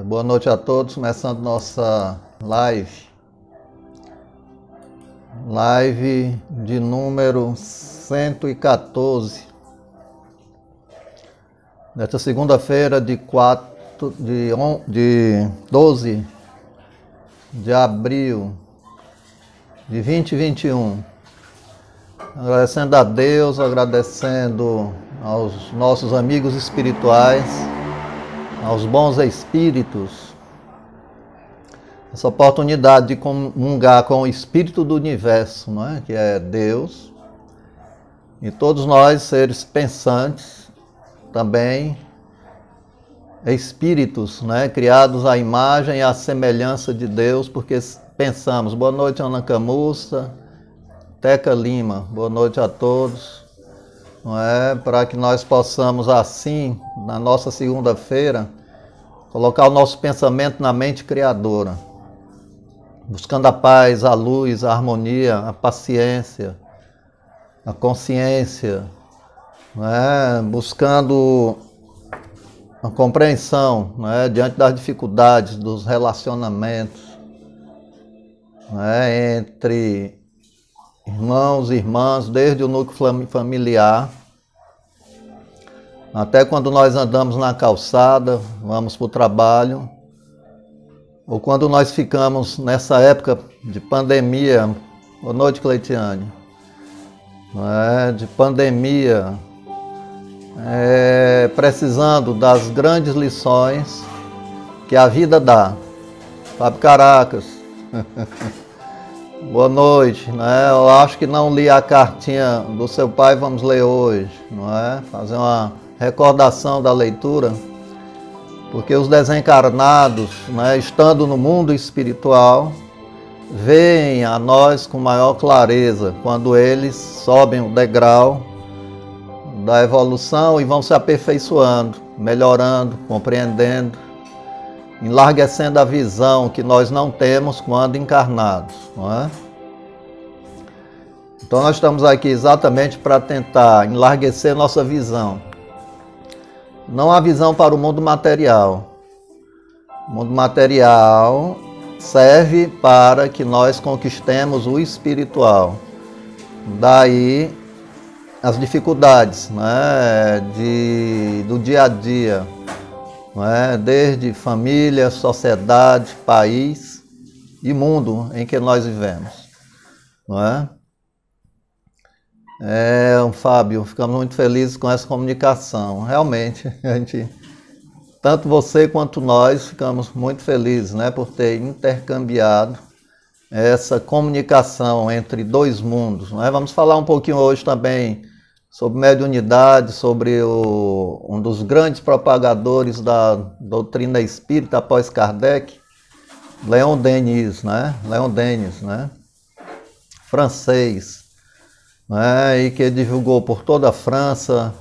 Boa noite a todos, começando nossa live de número 114, nesta segunda-feira de 12 de abril de 2021. Agradecendo a Deus, agradecendo aos nossos amigos espirituais, aos bons espíritos, essa oportunidade de comungar com o Espírito do Universo, não é? Que é Deus, e todos nós, seres pensantes, também espíritos, né? Criados à imagem e à semelhança de Deus, porque pensamos. Boa noite, Ana Camussa, Teca Lima, boa noite a todos. Não é? Para que nós possamos assim, na nossa segunda-feira, colocar o nosso pensamento na mente criadora, buscando a paz, a luz, a harmonia, a paciência, a consciência, não é? Buscando a compreensão, não é? Diante das dificuldades dos relacionamentos, não é? Entre irmãos e irmãs, desde o núcleo familiar, até quando nós andamos na calçada, vamos para o trabalho, ou quando nós ficamos nessa época de pandemia. Boa noite, Cleitiane. De pandemia, precisando das grandes lições que a vida dá. Fábio Caracas. Boa noite, né? Eu acho que não li a cartinha do seu pai, vamos ler hoje, não é? Fazer uma recordação da leitura, porque os desencarnados, né, estando no mundo espiritual, veem a nós com maior clareza quando eles sobem o degrau da evolução e vão se aperfeiçoando, melhorando, compreendendo, enlarguecendo a visão que nós não temos quando encarnados, não é? Então nós estamos aqui exatamente para tentar enlarguecer nossa visão. Não a visão para o mundo material. O mundo material serve para que nós conquistemos o espiritual. Daí as dificuldades, né, do dia a dia. Não é? Desde família, sociedade, país e mundo em que nós vivemos, não é? Fábio, ficamos muito felizes com essa comunicação. Realmente, tanto você quanto nós ficamos muito felizes, né, por ter intercambiado essa comunicação entre dois mundos, não é? Vamos falar um pouquinho hoje também sobre mediunidade, sobre um dos grandes propagadores da doutrina espírita após Kardec, Leon Denis, né? Francês, né? E que divulgou por toda a França,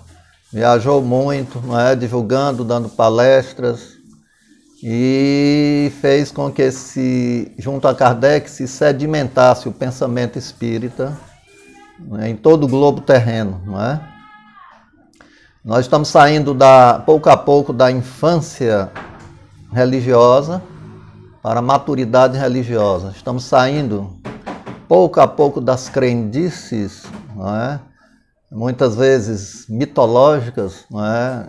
viajou muito, né? Divulgando, dando palestras, e fez com que junto a Kardec se sedimentasse o pensamento espírita em todo o globo terreno, não é? Nós estamos saindo pouco a pouco da infância religiosa para a maturidade religiosa. Estamos saindo pouco a pouco das crendices, não é? Muitas vezes mitológicas, não é?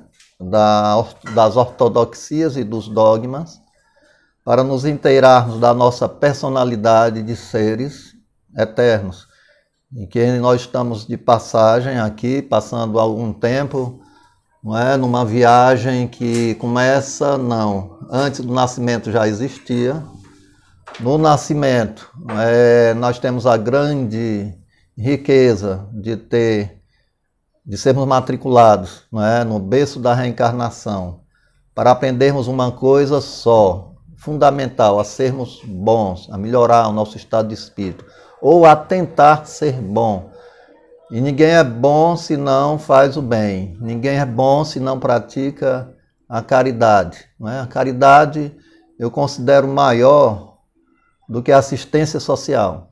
Das ortodoxias e dos dogmas, para nos inteirarmos da nossa personalidade de seres eternos, em que nós estamos de passagem aqui, passando algum tempo, não é? Numa viagem que começa, antes do nascimento já existia. No nascimento, nós temos a grande riqueza de sermos matriculados, não é? No berço da reencarnação, para aprendermos uma coisa só, fundamental, a sermos bons, a melhorar o nosso estado de espírito, ou a tentar ser bom. E ninguém é bom se não faz o bem. Ninguém é bom se não pratica a caridade, não é? A caridade eu considero maior do que a assistência social,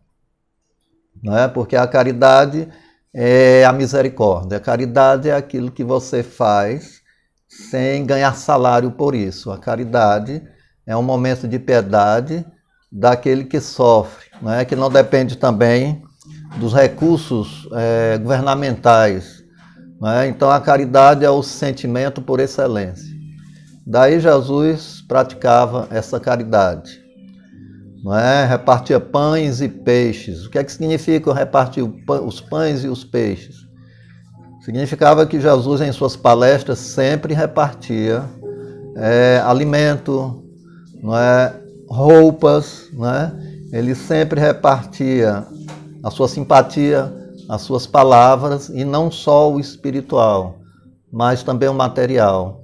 não é? Porque a caridade é a misericórdia. A caridade é aquilo que você faz sem ganhar salário por isso. A caridade é um momento de piedade daquele que sofre, né? Que não depende também dos recursos governamentais, né? Então a caridade é o sentimento por excelência. Daí Jesus praticava essa caridade, não é? Repartia pães e peixes. O que é que significa repartir os pães e os peixes? Significava que Jesus, em suas palestras, sempre repartia alimento, não é? Roupas, não é? Ele sempre repartia a sua simpatia, as suas palavras, e não só o espiritual, mas também o material.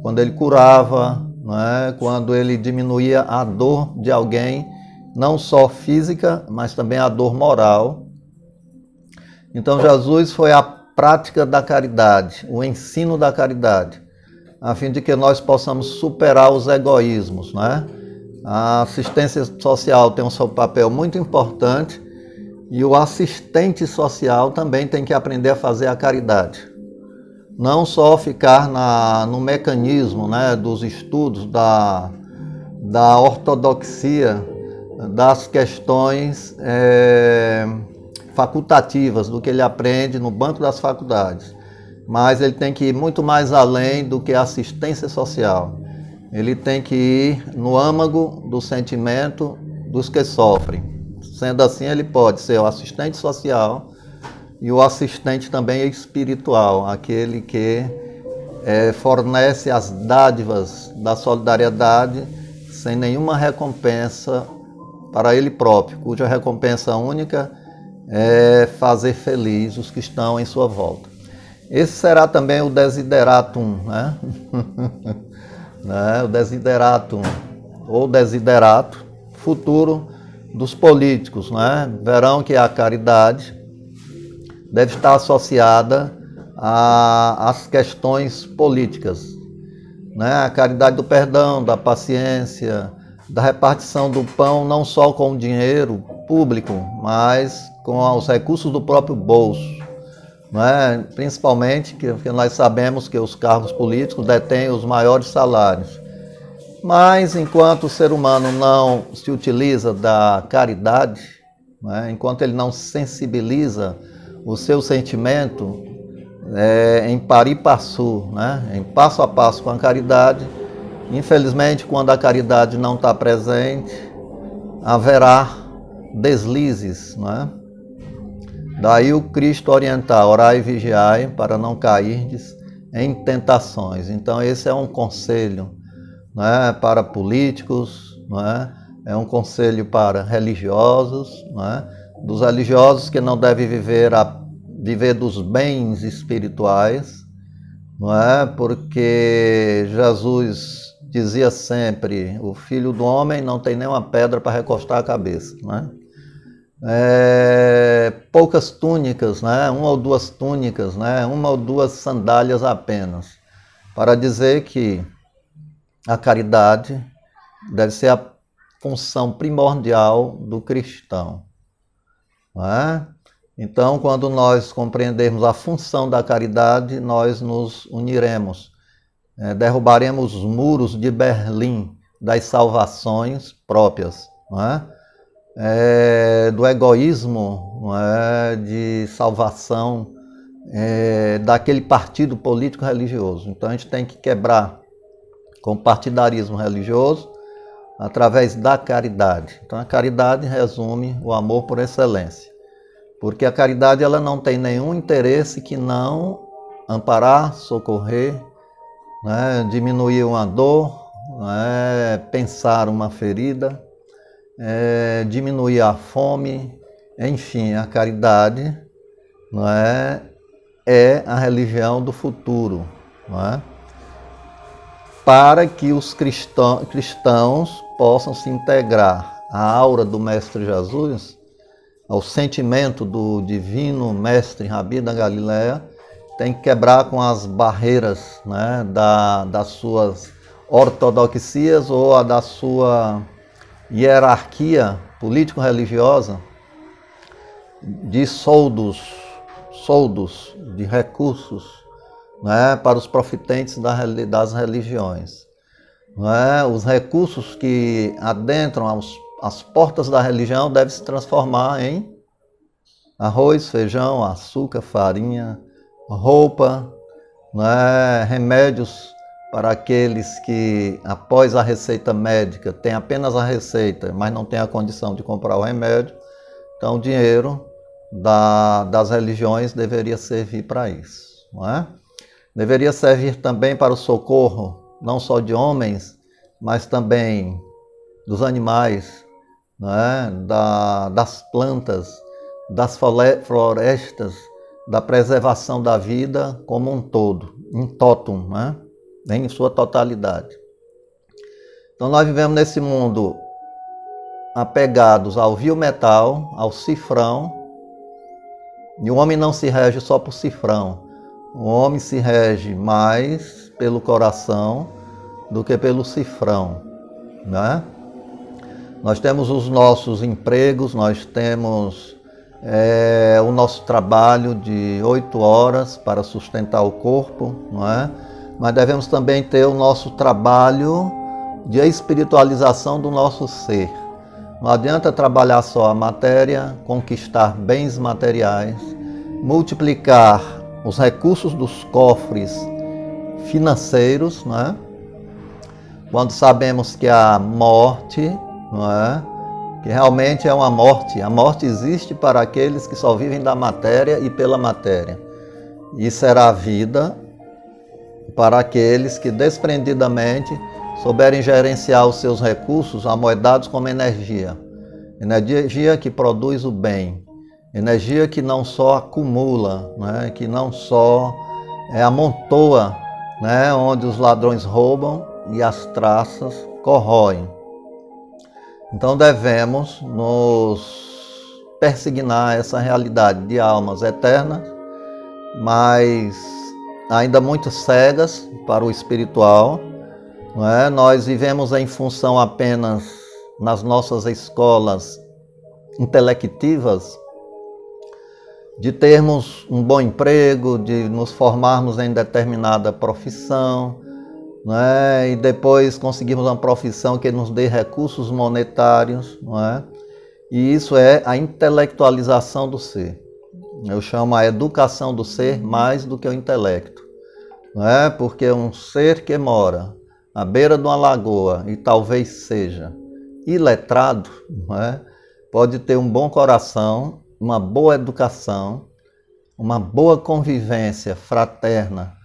Quando ele curava, não é? Quando ele diminuía a dor de alguém, não só física, mas também a dor moral. Então Jesus foi a prática da caridade, o ensino da caridade, a fim de que nós possamos superar os egoísmos, né? A assistência social tem um seu papel muito importante e o assistente social também tem que aprender a fazer a caridade. Não só ficar no mecanismo, né, dos estudos da ortodoxia, das questões facultativas, do que ele aprende no banco das faculdades. Mas ele tem que ir muito mais além do que a assistência social. Ele tem que ir no âmago do sentimento dos que sofrem. Sendo assim, ele pode ser o assistente social e o assistente também espiritual, aquele que fornece as dádivas da solidariedade sem nenhuma recompensa para ele próprio, cuja recompensa única é fazer feliz os que estão em sua volta. Esse será também o desideratum, né? O desideratum, ou desiderato futuro dos políticos, né? Verão que a caridade deve estar associada às questões políticas, né? A caridade do perdão, da paciência, da repartição do pão, não só com o dinheiro público, mas com os recursos do próprio bolso, né? Principalmente que nós sabemos que os cargos políticos detêm os maiores salários. Mas enquanto o ser humano não se utiliza da caridade, né? Enquanto ele não sensibiliza o seu sentimento em pari passu, né? Em passo a passo com a caridade, infelizmente, quando a caridade não está presente, haverá deslizes, né? Daí o Cristo orientar: orai e vigiai para não cairdes em tentações. Então esse é um conselho, né, para políticos, né? É um conselho para religiosos, né? Dos religiosos que não devem viver dos bens espirituais, não é? Porque Jesus dizia sempre: o Filho do Homem não tem nenhuma pedra para recostar a cabeça, né? Poucas túnicas, né? Uma ou duas túnicas, né? Uma ou duas sandálias apenas, para dizer que a caridade deve ser a função primordial do cristão, não é? Então, quando nós compreendermos a função da caridade, nós nos uniremos, derrubaremos os muros de Berlim das salvações próprias, não é? Do egoísmo, não é? De salvação daquele partido político religioso. Então a gente tem que quebrar com o partidarismo religioso através da caridade. Então a caridade resume o amor por excelência, porque a caridade ela não tem nenhum interesse que não amparar, socorrer, né? Diminuir uma dor, né? Pensar uma ferida, diminuir a fome. Enfim, a caridade, não é a religião do futuro, não é? Para que os cristãos possam se integrar à aura do Mestre Jesus, ao sentimento do divino Mestre Rabi da Galileia, tem que quebrar com as barreiras, né, das suas ortodoxias ou da sua hierarquia político-religiosa, de soldos de recursos, né, para os profitentes das religiões. Né? Os recursos que adentram as portas da religião devem se transformar em arroz, feijão, açúcar, farinha, roupa, né, remédios para aqueles que, após a receita médica, têm apenas a receita, mas não têm a condição de comprar o remédio. Então, o dinheiro das religiões deveria servir para isso. Não é? Deveria servir também para o socorro, não só de homens, mas também dos animais, não é? Das plantas, das florestas, da preservação da vida como um todo, em totum, né? Em sua totalidade. Então nós vivemos nesse mundo apegados ao vil metal, ao cifrão, e o homem não se rege só por cifrão. O homem se rege mais pelo coração do que pelo cifrão, né? Nós temos os nossos empregos, nós temos o nosso trabalho de 8 horas para sustentar o corpo, não é? Mas devemos também ter o nosso trabalho de espiritualização do nosso ser. Não adianta trabalhar só a matéria, conquistar bens materiais, multiplicar os recursos dos cofres financeiros, não é? Quando sabemos que a morte, não é? Que realmente é uma morte. A morte existe para aqueles que só vivem da matéria e pela matéria. E será a vida para aqueles que desprendidamente souberem gerenciar os seus recursos amoedados como energia. Energia que produz o bem. Energia que não só acumula, né? Que não só amontoa, né? Onde os ladrões roubam e as traças corroem. Então devemos nos persignar essa realidade de almas eternas, mas ainda muito cegas para o espiritual. Não é? Nós vivemos em função apenas nas nossas escolas intelectivas, de termos um bom emprego, de nos formarmos em determinada profissão, não é? E depois conseguirmos uma profissão que nos dê recursos monetários, não é? E isso é a intelectualização do ser. Eu chamo a educação do ser mais do que o intelecto, não é? Porque um ser que mora à beira de uma lagoa e talvez seja iletrado, não é? Pode ter um bom coração, uma boa educação, uma boa convivência fraterna,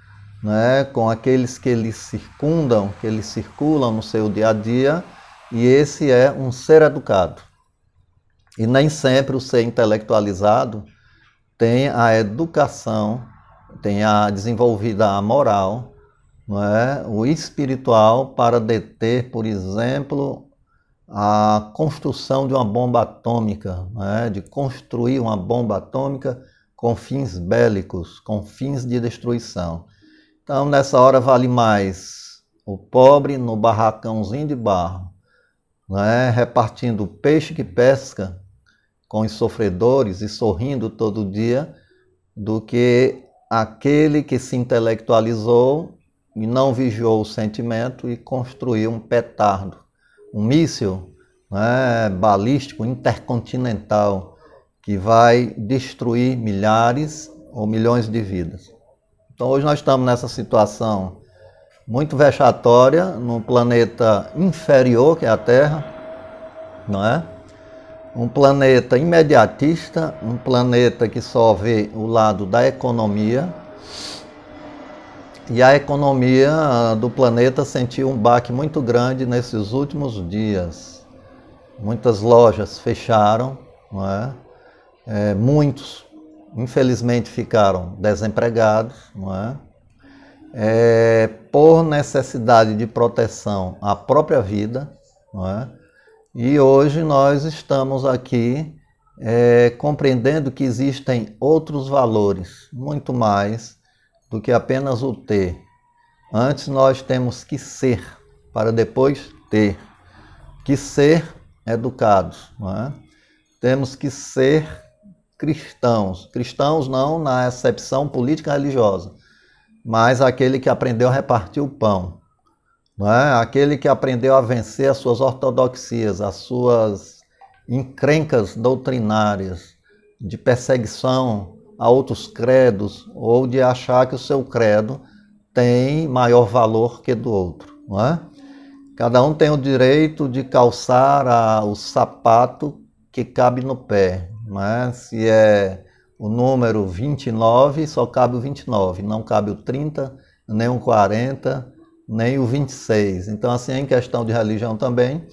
né, com aqueles que lhe circundam, que lhe circulam no seu dia a dia, e esse é um ser educado. E nem sempre o ser intelectualizado tem a educação, tem a desenvolvida a moral, não é, o espiritual para deter, por exemplo, a construção de uma bomba atômica, né? De construir uma bomba atômica com fins bélicos, com fins de destruição. Então, nessa hora vale mais o pobre no barracãozinho de barro, né? Repartindo o peixe que pesca com os sofredores e sorrindo todo dia, do que aquele que se intelectualizou e não vigiou o sentimento e construiu um petardo, um míssil, né, balístico intercontinental que vai destruir milhares ou milhões de vidas. Então hoje nós estamos nessa situação muito vexatória, num planeta inferior que é a Terra, não é? Um planeta imediatista, um planeta que só vê o lado da economia. E a economia do planeta sentiu um baque muito grande nesses últimos dias. Muitas lojas fecharam, não é? Muitos, infelizmente, ficaram desempregados, não é? Por necessidade de proteção à própria vida, não é? E hoje nós estamos aqui compreendendo que existem outros valores, muito mais do que apenas o ter. Antes nós temos que ser, para depois ter. Que ser educados, não é? Temos que ser cristãos. Cristãos não na acepção política religiosa, mas aquele que aprendeu a repartir o pão, não é? Aquele que aprendeu a vencer as suas ortodoxias, as suas encrencas doutrinárias de perseguição a outros credos ou de achar que o seu credo tem maior valor que do outro, não é? Cada um tem o direito de calçar o sapato que cabe no pé, não é? Se é o número 29, só cabe o 29, não cabe o 30, nem o 40, nem o 26. Então, assim, em questão de religião também,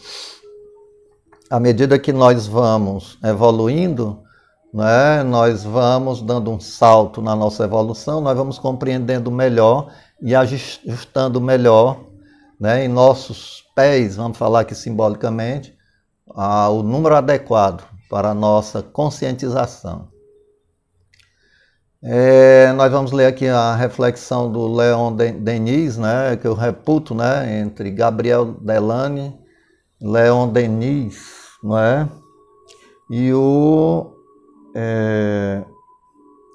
à medida que nós vamos evoluindo, né, nós vamos dando um salto na nossa evolução, nós vamos compreendendo melhor e ajustando melhor, né, em nossos pés, vamos falar aqui simbolicamente, o número adequado para a nossa conscientização. Nós vamos ler aqui a reflexão do Leon Denis, né, que eu reputo, né, entre Gabriel Delany, Leon Denis, não é? E o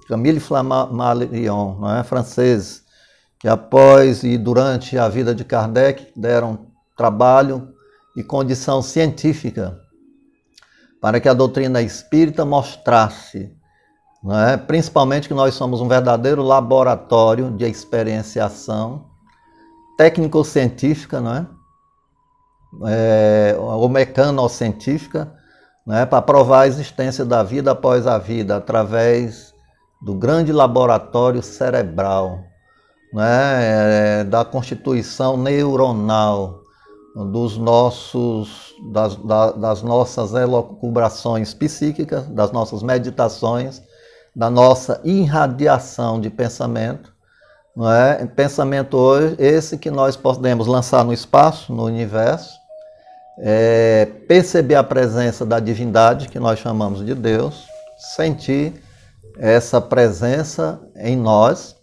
Camille Flammarion, não é? Francês, que após e durante a vida de Kardec deram trabalho e condição científica para que a doutrina espírita mostrasse, não é? Principalmente que nós somos um verdadeiro laboratório de experienciação técnico-científica, não é? Ou mecano-científica, né, para provar a existência da vida após a vida, através do grande laboratório cerebral, né, da constituição neuronal, das nossas elucubrações psíquicas, das nossas meditações, da nossa irradiação de pensamento, não é? Pensamento hoje, esse que nós podemos lançar no espaço, no universo, perceber a presença da divindade, que nós chamamos de Deus, sentir essa presença em nós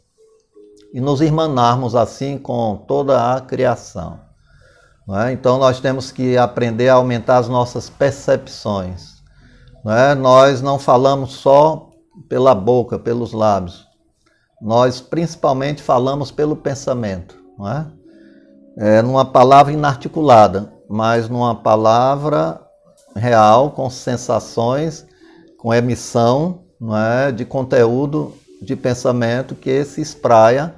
e nos irmanarmos assim com toda a criação. Não é? Então nós temos que aprender a aumentar as nossas percepções. Não é? Nós não falamos só pela boca, pelos lábios. Nós principalmente falamos pelo pensamento. Não é? Numa palavra inarticulada, mas numa palavra real, com sensações, com emissão, não é, de conteúdo de pensamento que se espraia,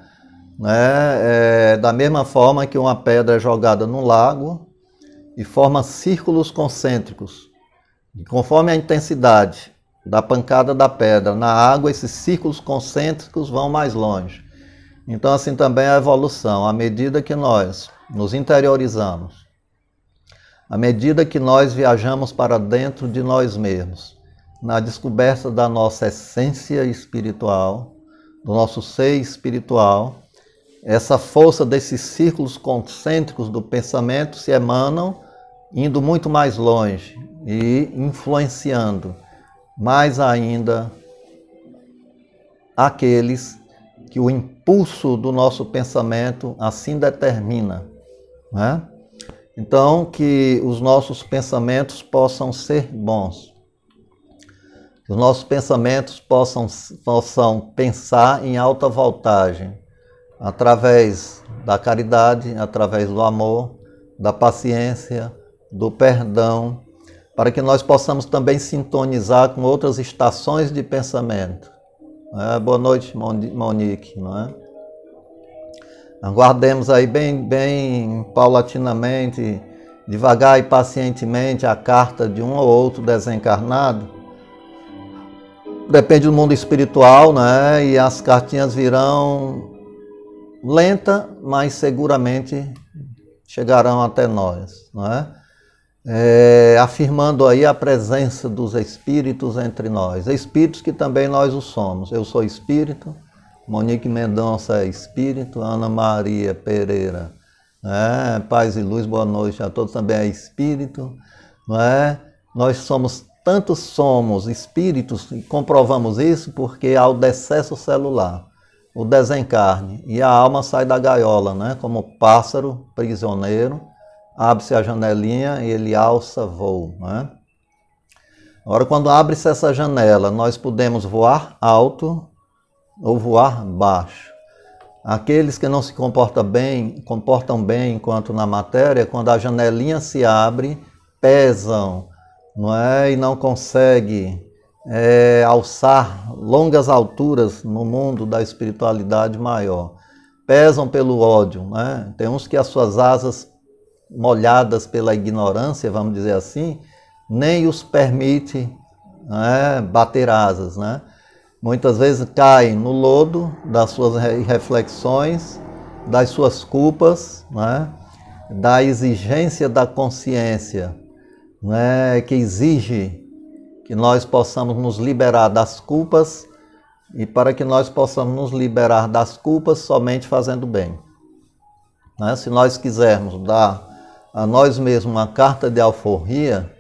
né, da mesma forma que uma pedra é jogada no lago e forma círculos concêntricos. E conforme a intensidade da pancada da pedra na água, esses círculos concêntricos vão mais longe. Então, assim também é a evolução. À medida que nós nos interiorizamos, à medida que nós viajamos para dentro de nós mesmos, na descoberta da nossa essência espiritual, do nosso ser espiritual, essa força desses círculos concêntricos do pensamento se emanam, indo muito mais longe e influenciando mais ainda aqueles que o impulso do nosso pensamento assim determina, né? Então, que os nossos pensamentos possam ser bons, que os nossos pensamentos possam pensar em alta voltagem, através da caridade, através do amor, da paciência, do perdão, para que nós possamos também sintonizar com outras estações de pensamento. Boa noite, Monique, não é? Aguardemos aí bem paulatinamente, devagar e pacientemente a carta de um ou outro desencarnado. Depende do mundo espiritual, né? E as cartinhas virão lenta, mas seguramente chegarão até nós, não é? Afirmando aí a presença dos espíritos entre nós, espíritos que também nós o somos. Eu sou espírito, Monique Mendonça é espírito, Ana Maria Pereira, paz e luz, boa noite a todos, também é espírito, não é? Nós somos espíritos, e comprovamos isso porque há o decesso celular, o desencarne, e a alma sai da gaiola, né? Como pássaro prisioneiro, abre-se a janelinha e ele alça voo, né? Agora, quando abre-se essa janela, nós podemos voar alto ou voar baixo. Aqueles que não se comportam bem enquanto na matéria, quando a janelinha se abre, pesam, não é? E não conseguem alçar longas alturas no mundo da espiritualidade maior. Pesam pelo ódio, né? Tem uns que as suas asas molhadas pela ignorância, vamos dizer assim, nem os permite, né, bater asas, né? Muitas vezes caem no lodo das suas reflexões, das suas culpas, né? Da exigência da consciência, né? Que exige que nós possamos nos liberar das culpas, e para que nós possamos nos liberar das culpas somente fazendo bem, né? Se nós quisermos dar a nós mesmos uma carta de alforria,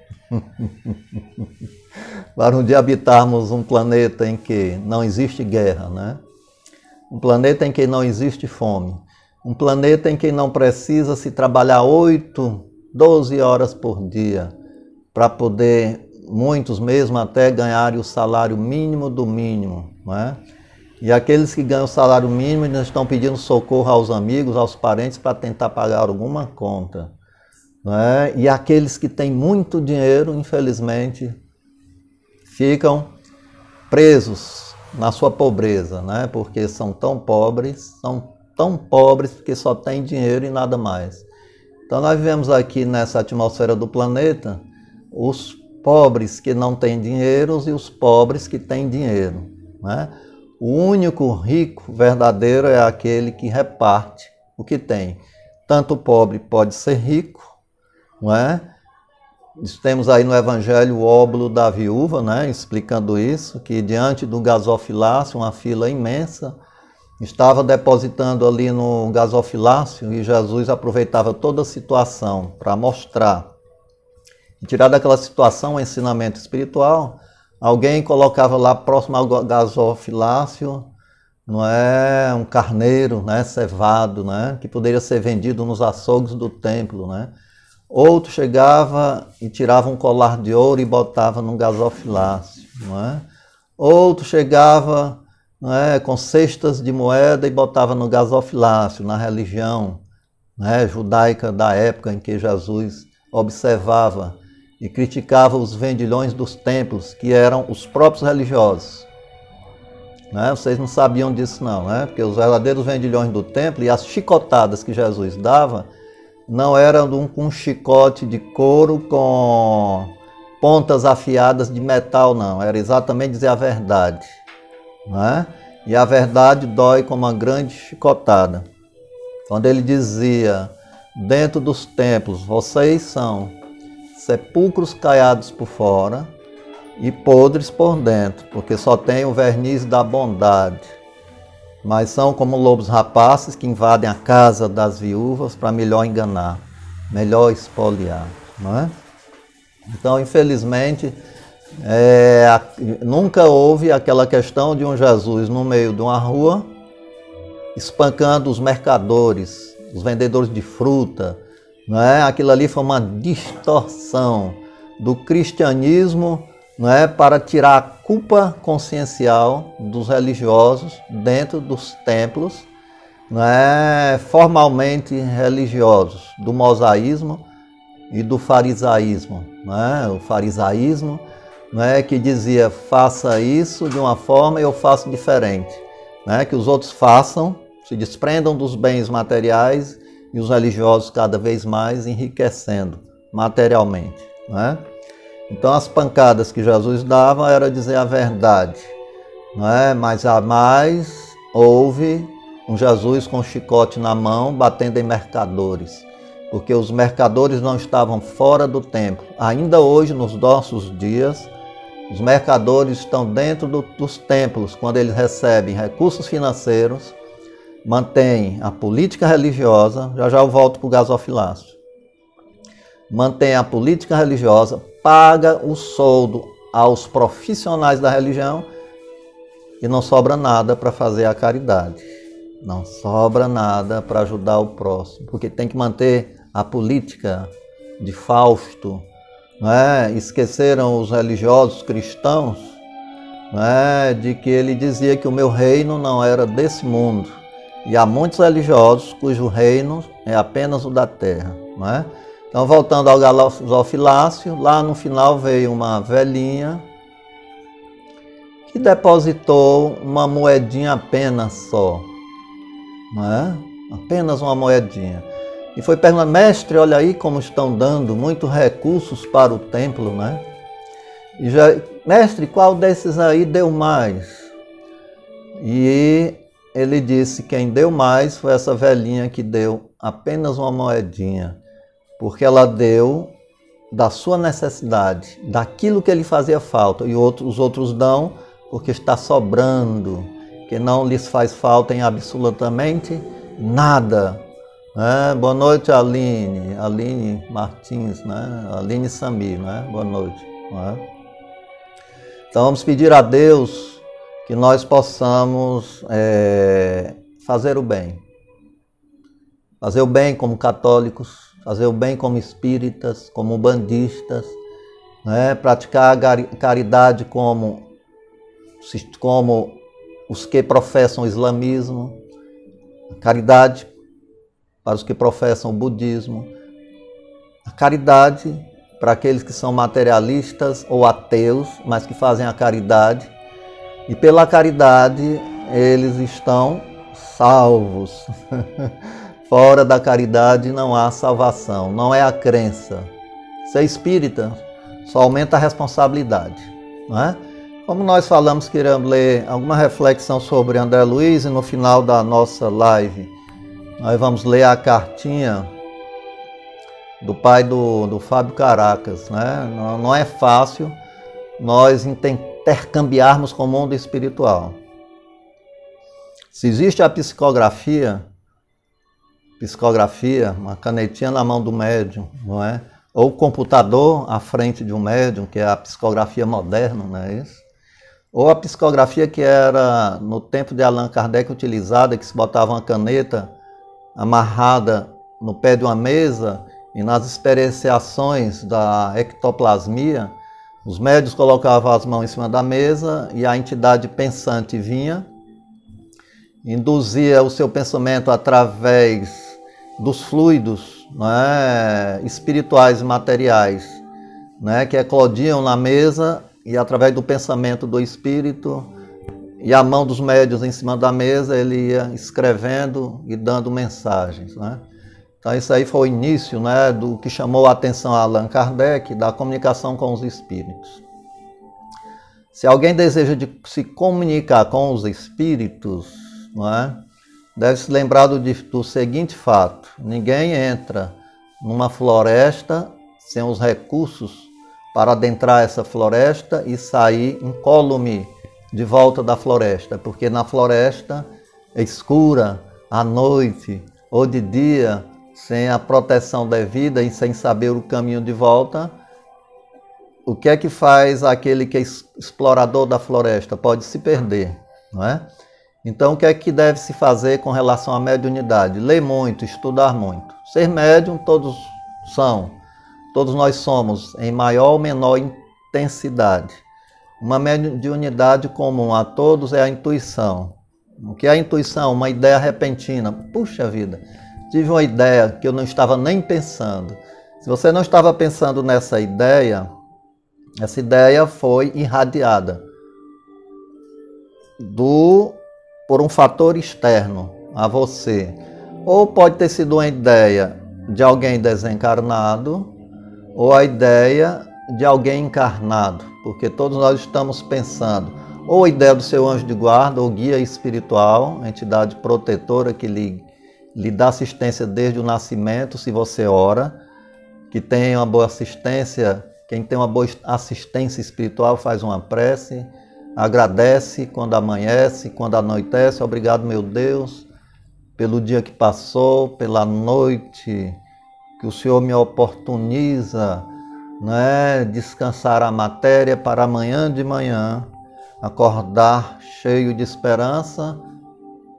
para um dia habitarmos um planeta em que não existe guerra, né? Um planeta em que não existe fome, um planeta em que não precisa se trabalhar 8, 12 horas por dia, para poder, muitos mesmo até ganharem o salário mínimo do mínimo, né? E aqueles que ganham o salário mínimo ainda estão pedindo socorro aos amigos, aos parentes, para tentar pagar alguma conta, né? E aqueles que têm muito dinheiro, infelizmente, ficam presos na sua pobreza, né? Porque são tão pobres porque só têm dinheiro e nada mais. Então nós vivemos aqui nessa atmosfera do planeta, os pobres que não têm dinheiro e os pobres que têm dinheiro, né? O único rico verdadeiro é aquele que reparte o que tem. Tanto o pobre pode ser rico, não é? Temos aí no Evangelho o óbolo da viúva, né, explicando isso, que diante do gasofilácio, uma fila imensa, estava depositando ali no gasofilácio e Jesus aproveitava toda a situação para mostrar e tirar daquela situação um ensinamento espiritual. Alguém colocava lá próximo ao gasofilácio, não é, um carneiro, né, cevado, né, que poderia ser vendido nos açougues do templo, né? Outro chegava e tirava um colar de ouro e botava num gasofilácio, não é? Outro chegava, não é, com cestas de moeda e botava no gasofilácio, na religião, né, judaica da época em que Jesus observava e criticava os vendilhões dos templos, que eram os próprios religiosos, né? Vocês não sabiam disso não, né? Porque os verdadeiros vendilhões do templo e as chicotadas que Jesus dava não eram com um chicote de couro com pontas afiadas de metal, não. Era exatamente dizer a verdade, né? E a verdade dói como uma grande chicotada. Quando ele dizia, dentro dos templos, vocês são sepulcros caiados por fora e podres por dentro, porque só tem o verniz da bondade. Mas são como lobos rapaces que invadem a casa das viúvas para melhor enganar, melhor espoliar, não é? Então, infelizmente, nunca houve aquela questão de um Jesus no meio de uma rua, espancando os mercadores, os vendedores de fruta, não é? Aquilo ali foi uma distorção do cristianismo, não é, para tirar a culpa consciencial dos religiosos dentro dos templos, não é, formalmente religiosos, do mosaísmo e do farisaísmo, não é? O farisaísmo, não é, que dizia, faça isso de uma forma e eu faço diferente, não é? Que os outros façam, se desprendam dos bens materiais e os religiosos cada vez mais enriquecendo materialmente, não é? Então as pancadas que Jesus dava era dizer a verdade, não é? Mas jamais houve um Jesus com um chicote na mão batendo em mercadores, porque os mercadores não estavam fora do templo. Ainda hoje, nos nossos dias, os mercadores estão dentro dos templos, quando eles recebem recursos financeiros, mantêm a política religiosa, já eu volto para o gasofilácio, mantém a política religiosa, paga o soldo aos profissionais da religião e não sobra nada para fazer a caridade. Não sobra nada para ajudar o próximo, porque tem que manter a política de Fausto, não é? Esqueceram os religiosos cristãos, não é? De que ele dizia que o meu reino não era desse mundo e há muitos religiosos cujo reino é apenas o da terra, não é? Então, voltando ao gasofilácio, lá no final veio uma velhinha que depositou uma moedinha apenas só, não é? Apenas uma moedinha. E foi perguntando: mestre, olha aí como estão dando muitos recursos para o templo, né? E já, mestre, qual desses aí deu mais? E ele disse: quem deu mais foi essa velhinha que deu apenas uma moedinha, porque ela deu da sua necessidade, daquilo que lhe fazia falta, e os outros dão porque está sobrando, que não lhes faz falta em absolutamente nada. Boa noite, Aline Martins, né? Aline Samir, né? Boa noite. Então vamos pedir a Deus que nós possamos fazer o bem. Fazer o bem como católicos, fazer o bem como espíritas, como bandistas, né? Praticar a caridade como os que professam o islamismo, a caridade para os que professam o budismo, a caridade para aqueles que são materialistas ou ateus, mas que fazem a caridade, e pela caridade eles estão salvos. Fora da caridade não há salvação, não é a crença. Ser espírita só aumenta a responsabilidade, não é? Como nós falamos, queremos ler alguma reflexão sobre André Luiz, e no final da nossa live nós vamos ler a cartinha do pai do Fábio Caracas, né? Não é fácil nós intercambiarmos com o mundo espiritual. Se existe a psicografia, uma canetinha na mão do médium, não é? Ou o computador à frente de um médium, que é a psicografia moderna, não é isso? Ou a psicografia que era no tempo de Allan Kardec utilizada, que se botava uma caneta amarrada no pé de uma mesa, e nas experienciações da ectoplasmia, os médios colocavam as mãos em cima da mesa e a entidade pensante vinha, induzia o seu pensamento através dos fluidos, né, espirituais e materiais, né, que eclodiam na mesa, e através do pensamento do espírito e a mão dos médiuns em cima da mesa, ele ia escrevendo e dando mensagens, né? Então isso aí foi o início, né, do que chamou a atenção a Allan Kardec, da comunicação com os espíritos. Se alguém deseja se comunicar com os espíritos, não é, deve se lembrar do seguinte fato: ninguém entra numa floresta sem os recursos para adentrar essa floresta e sair incólume de volta da floresta, porque na floresta é escura, à noite ou de dia, sem a proteção devida e sem saber o caminho de volta, o que é que faz aquele que é explorador da floresta? Pode se perder, não é? Então, o que é que deve se fazer com relação à mediunidade? Ler muito, estudar muito. Ser médium, todos nós somos, em maior ou menor intensidade. Uma mediunidade comum a todos é a intuição. O que é a intuição? Uma ideia repentina. Puxa vida, tive uma ideia que eu não estava nem pensando. Se você não estava pensando nessa ideia, essa ideia foi irradiada por um fator externo a você. Ou pode ter sido uma ideia de alguém desencarnado, ou a ideia de alguém encarnado, porque todos nós estamos pensando ou a ideia do seu anjo de guarda ou guia espiritual, entidade protetora que lhe dá assistência desde o nascimento, se você ora, que tem uma boa assistência. Quem tem uma boa assistência espiritual faz uma prece, agradece quando amanhece, quando anoitece. Obrigado, meu Deus, pelo dia que passou, pela noite que o Senhor me oportuniza, né, descansar a matéria para amanhã de manhã acordar cheio de esperança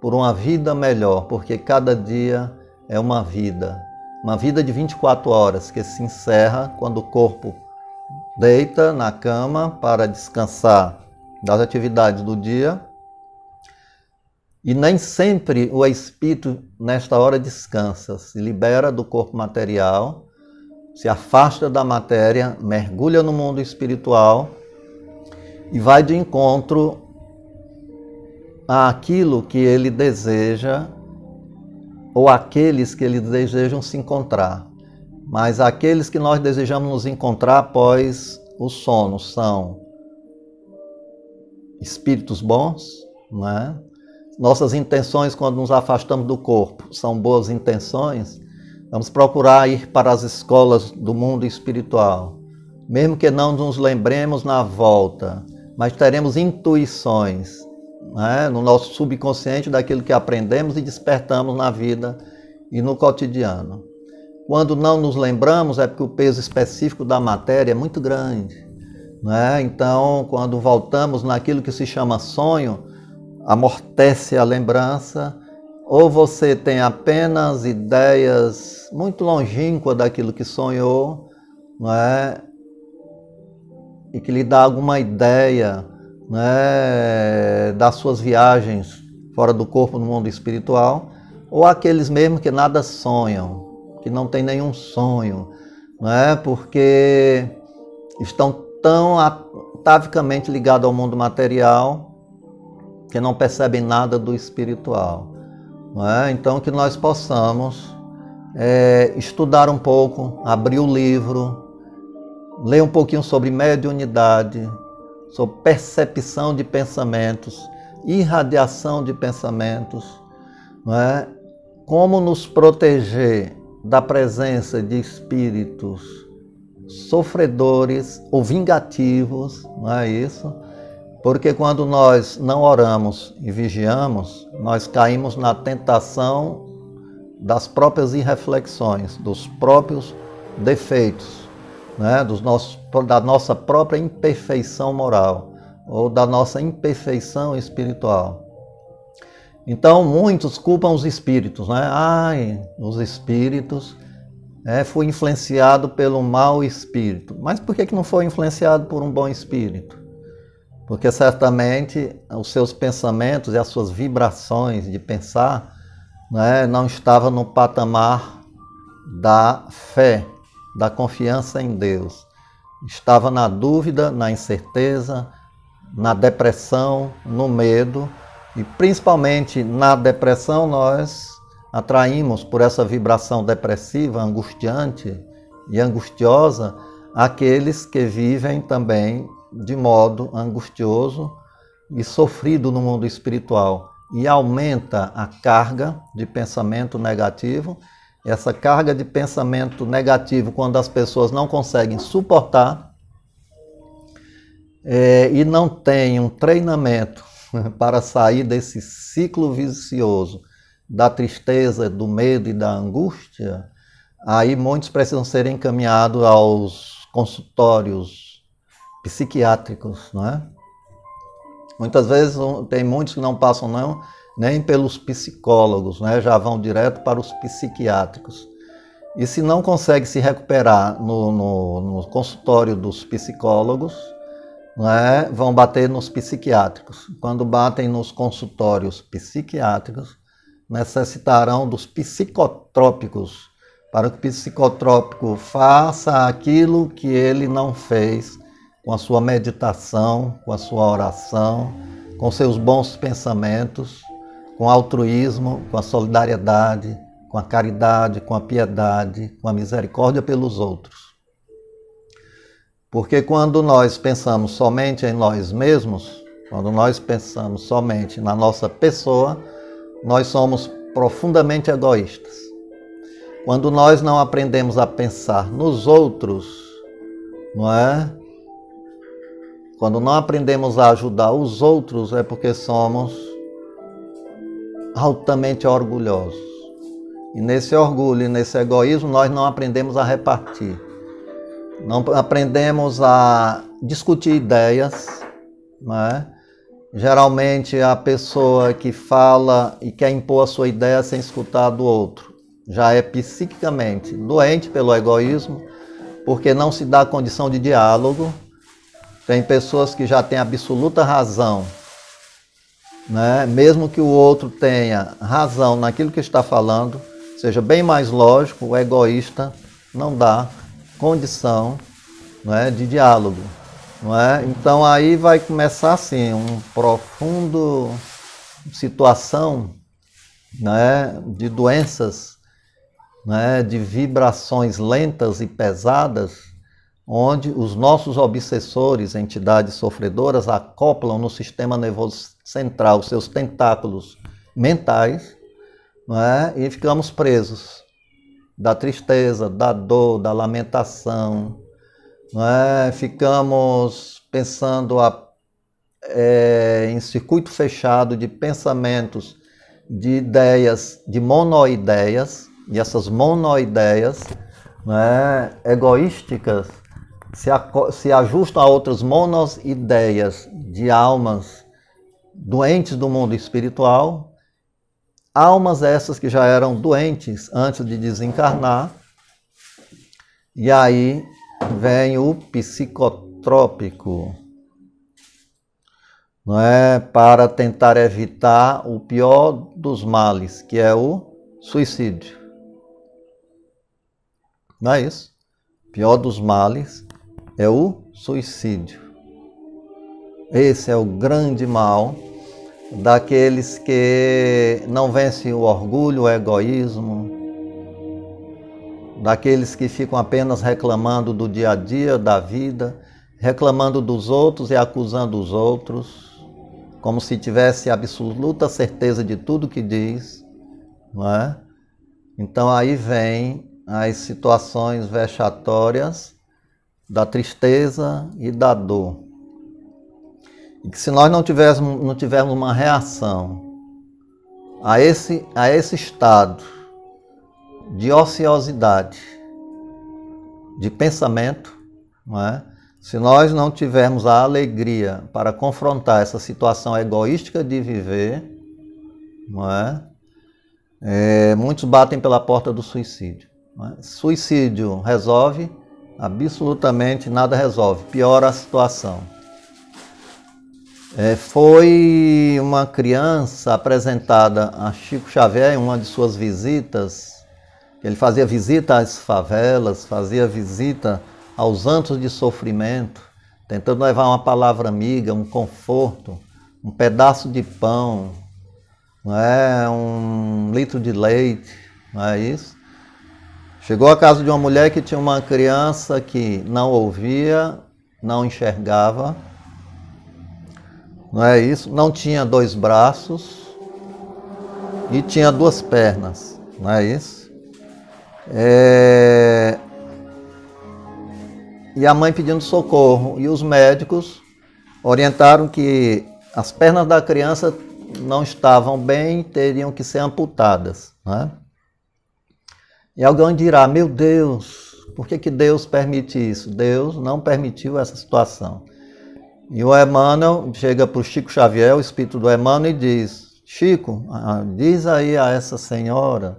por uma vida melhor, porque cada dia é uma vida de 24 horas que se encerra quando o corpo deita na cama para descansar das atividades do dia, E nem sempre o espírito, nesta hora, descansa, se libera do corpo material, se afasta da matéria, mergulha no mundo espiritual e vai de encontro àquilo que ele deseja ou aqueles que eles desejam se encontrar. Mas aqueles que nós desejamos nos encontrar após o sono são espíritos bons, né? Nossas intenções quando nos afastamos do corpo são boas intenções. Vamos procurar ir para as escolas do mundo espiritual, mesmo que não nos lembremos na volta, mas teremos intuições, né, no nosso subconsciente daquilo que aprendemos e despertamos na vida e no cotidiano. Quando não nos lembramos é porque o peso específico da matéria é muito grande, né? Então, quando voltamos naquilo que se chama sonho, amortece a lembrança, ou você tem apenas ideias muito longínquas daquilo que sonhou, não é? E que lhe dá alguma ideia, né, das suas viagens fora do corpo no mundo espiritual, ou aqueles mesmo que nada sonham, que não tem nenhum sonho, não é? Porque estão tão atavicamente ligados ao mundo material que não percebem nada do espiritual. Não é? Então, que nós possamos estudar um pouco, abrir o livro, ler um pouquinho sobre mediunidade, sobre percepção de pensamentos, irradiação de pensamentos, não é? Como nos proteger da presença de espíritos sofredores ou vingativos, não é isso? Porque quando nós não oramos e vigiamos, nós caímos na tentação das próprias irreflexões, dos próprios defeitos, né? Da nossa própria imperfeição moral ou da nossa imperfeição espiritual. Então, muitos culpam os espíritos, né? Ai, os espíritos, fui influenciado pelo mau espírito. Mas por que não foi influenciado por um bom espírito? Porque certamente os seus pensamentos e as suas vibrações de pensar, né, não estavam no patamar da fé, da confiança em Deus. Estava na dúvida, na incerteza, na depressão, no medo. E principalmente na depressão nós atraímos por essa vibração depressiva, angustiante e angustiosa, aqueles que vivem também de modo angustioso e sofrido no mundo espiritual. E aumenta a carga de pensamento negativo. Essa carga de pensamento negativo, quando as pessoas não conseguem suportar e não têm um treinamento para sair desse ciclo vicioso da tristeza, do medo e da angústia, aí muitos precisam ser encaminhados aos consultórios psiquiátricos, não é? Muitas vezes tem muitos que não passam nem pelos psicólogos, né? Já vão direto para os psiquiátricos. E se não consegue se recuperar no consultório dos psicólogos, né, vão bater nos psiquiátricos. Quando batem nos consultórios psiquiátricos, necessitarão dos psicotrópicos, para que o psicotrópico faça aquilo que ele não fez com a sua meditação, com a sua oração, com seus bons pensamentos, com o altruísmo, com a solidariedade, com a caridade, com a piedade, com a misericórdia pelos outros. Porque quando nós pensamos somente em nós mesmos, quando nós pensamos somente na nossa pessoa, nós somos profundamente egoístas. Quando nós não aprendemos a pensar nos outros, não é? Quando não aprendemos a ajudar os outros, é porque somos altamente orgulhosos. E nesse orgulho e nesse egoísmo, nós não aprendemos a repartir. Não aprendemos a discutir ideias, não é? Geralmente a pessoa que fala e quer impor a sua ideia sem escutar do outro já é psiquicamente doente pelo egoísmo, porque não se dá condição de diálogo. Tem pessoas que já têm absoluta razão né? Mesmo que o outro tenha razão naquilo que está falando, seja bem mais lógico, o egoísta não dá condição, não é, de diálogo. Não é? Então aí vai começar assim, um profundo situação, né, de doenças, né, de vibrações lentas e pesadas, onde os nossos obsessores, entidades sofredoras, acoplam no sistema nervoso central os seus tentáculos mentais, não é? E ficamos presos da tristeza, da dor, da lamentação, não é? Ficamos pensando em circuito fechado de pensamentos, de ideias, de monoideias, e essas monoideias, não é, egoísticas se ajustam a outras monoideias de almas doentes do mundo espiritual, almas essas que já eram doentes antes de desencarnar, e aí vem o psicotrópico, não é, para tentar evitar o pior dos males, que é o suicídio. Não é isso? O pior dos males é o suicídio. Esse é o grande mal daqueles que não vencem o orgulho, o egoísmo, daqueles que ficam apenas reclamando do dia a dia, da vida, reclamando dos outros e acusando os outros, como se tivesse absoluta certeza de tudo que diz, não é? Então aí vem as situações vexatórias da tristeza e da dor. E que se nós não tivermos uma reação a esse estado de ociosidade, de pensamento, não é? Se nós não tivermos a alegria para confrontar essa situação egoística de viver, não é? Muitos batem pela porta do suicídio. Não é? Suicídio resolve? Absolutamente nada resolve, piora a situação. Foi uma criança apresentada a Chico Xavier em uma de suas visitas. Ele fazia visita às favelas, fazia visita aos antros de sofrimento, tentando levar uma palavra amiga, um conforto, um pedaço de pão, não é? Um litro de leite, não é isso? Chegou à casa de uma mulher que tinha uma criança que não ouvia, não enxergava, não é isso? Não tinha 2 braços e tinha 2 pernas, não é isso? E a mãe pedindo socorro, e os médicos orientaram que as pernas da criança não estavam bem, teriam que ser amputadas, né? E alguém dirá, meu Deus, por que Deus permite isso? Deus não permitiu essa situação. E o Emmanuel chega para o Chico Xavier, o espírito do Emmanuel, e diz, Chico, diz aí a essa senhora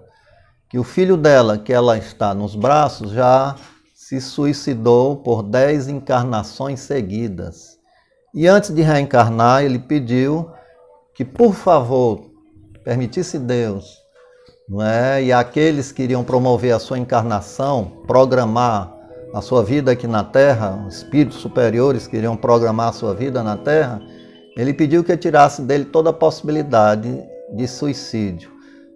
que o filho dela, que ela está nos braços, já se suicidou por 10 encarnações seguidas. E antes de reencarnar, ele pediu que, por favor, permitisse Deus, não é? E aqueles que iriam promover a sua encarnação, programar a sua vida aqui na Terra, espíritos superiores que iriam programar a sua vida na Terra, ele pediu que tirasse dele toda a possibilidade de suicídio.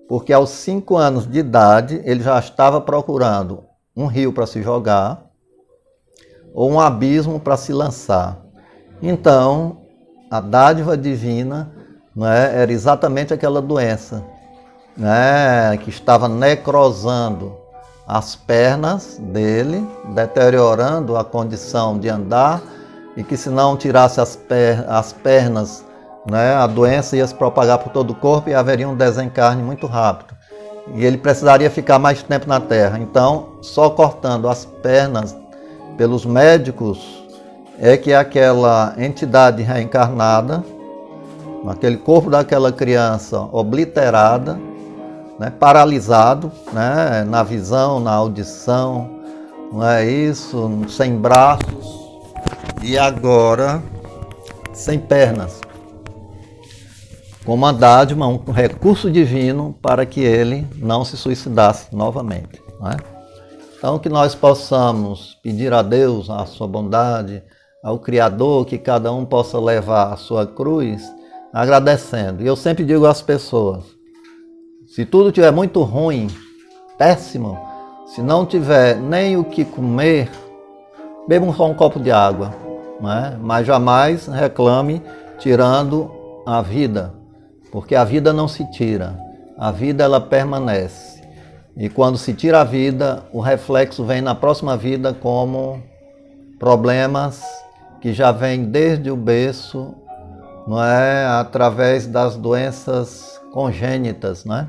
Porque aos 5 anos de idade, ele já estava procurando um rio para se jogar ou um abismo para se lançar. Então, a dádiva divina, né, era exatamente aquela doença, né, que estava necrosando as pernas dele, deteriorando a condição de andar, e que se não tirasse as pernas, né, a doença ia se propagar por todo o corpo e haveria um desencarne muito rápido. E ele precisaria ficar mais tempo na Terra. Então, só cortando as pernas pelos médicos é que aquela entidade reencarnada, aquele corpo daquela criança obliterada, né, paralisado, né, na visão, na audição, não é isso, sem braços e agora sem pernas. como uma dádiva, um recurso divino para que ele não se suicidasse novamente. Não é? Então, que nós possamos pedir a Deus, a sua bondade, ao Criador, que cada um possa levar a sua cruz, agradecendo. E eu sempre digo às pessoas, se tudo estiver muito ruim, péssimo, se não tiver nem o que comer, beba só um copo de água, não é? Mas jamais reclame tirando a vida, porque a vida não se tira, a vida ela permanece. E quando se tira a vida, o reflexo vem na próxima vida como problemas que já vêm desde o berço, não é? Através das doenças congênitas, não é?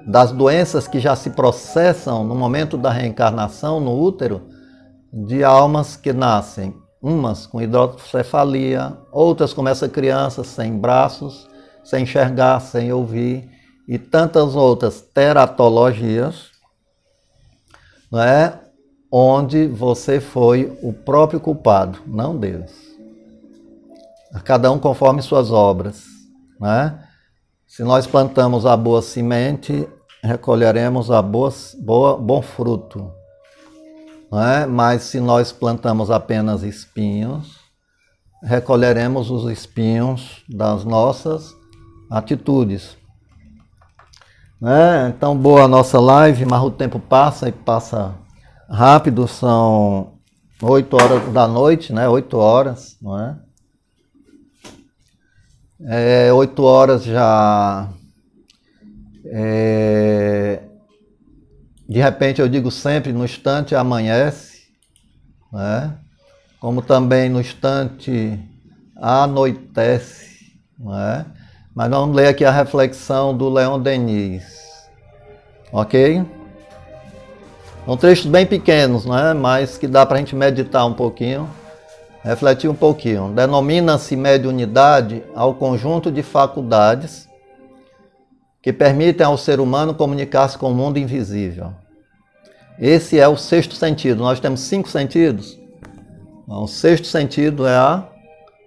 Das doenças que já se processam no momento da reencarnação no útero, de almas que nascem, umas com hidrocefalia, outras como essa criança sem braços, sem enxergar, sem ouvir, e tantas outras teratologias, não é? Onde você foi o próprio culpado, não Deus. A cada um conforme suas obras, não é? Se nós plantamos a boa semente, recolheremos a bom fruto. Não é? Mas se nós plantamos apenas espinhos, recolheremos os espinhos das nossas atitudes. Não é? Então, boa a nossa live, mas o tempo passa e passa rápido, são 8 horas da noite, né? 8 horas, não é? 8 horas já... de repente eu digo sempre, no instante amanhece, né? Como também no instante anoitece, né? Mas vamos ler aqui a reflexão do Leon Denis, ok? São trechos bem pequenos, né? Mas que dá para a gente meditar um pouquinho, refletir um pouquinho. Denomina-se mediunidade ao conjunto de faculdades que permitem ao ser humano comunicar-se com o mundo invisível. Esse é o sexto sentido. Nós temos 5 sentidos. O sexto sentido é a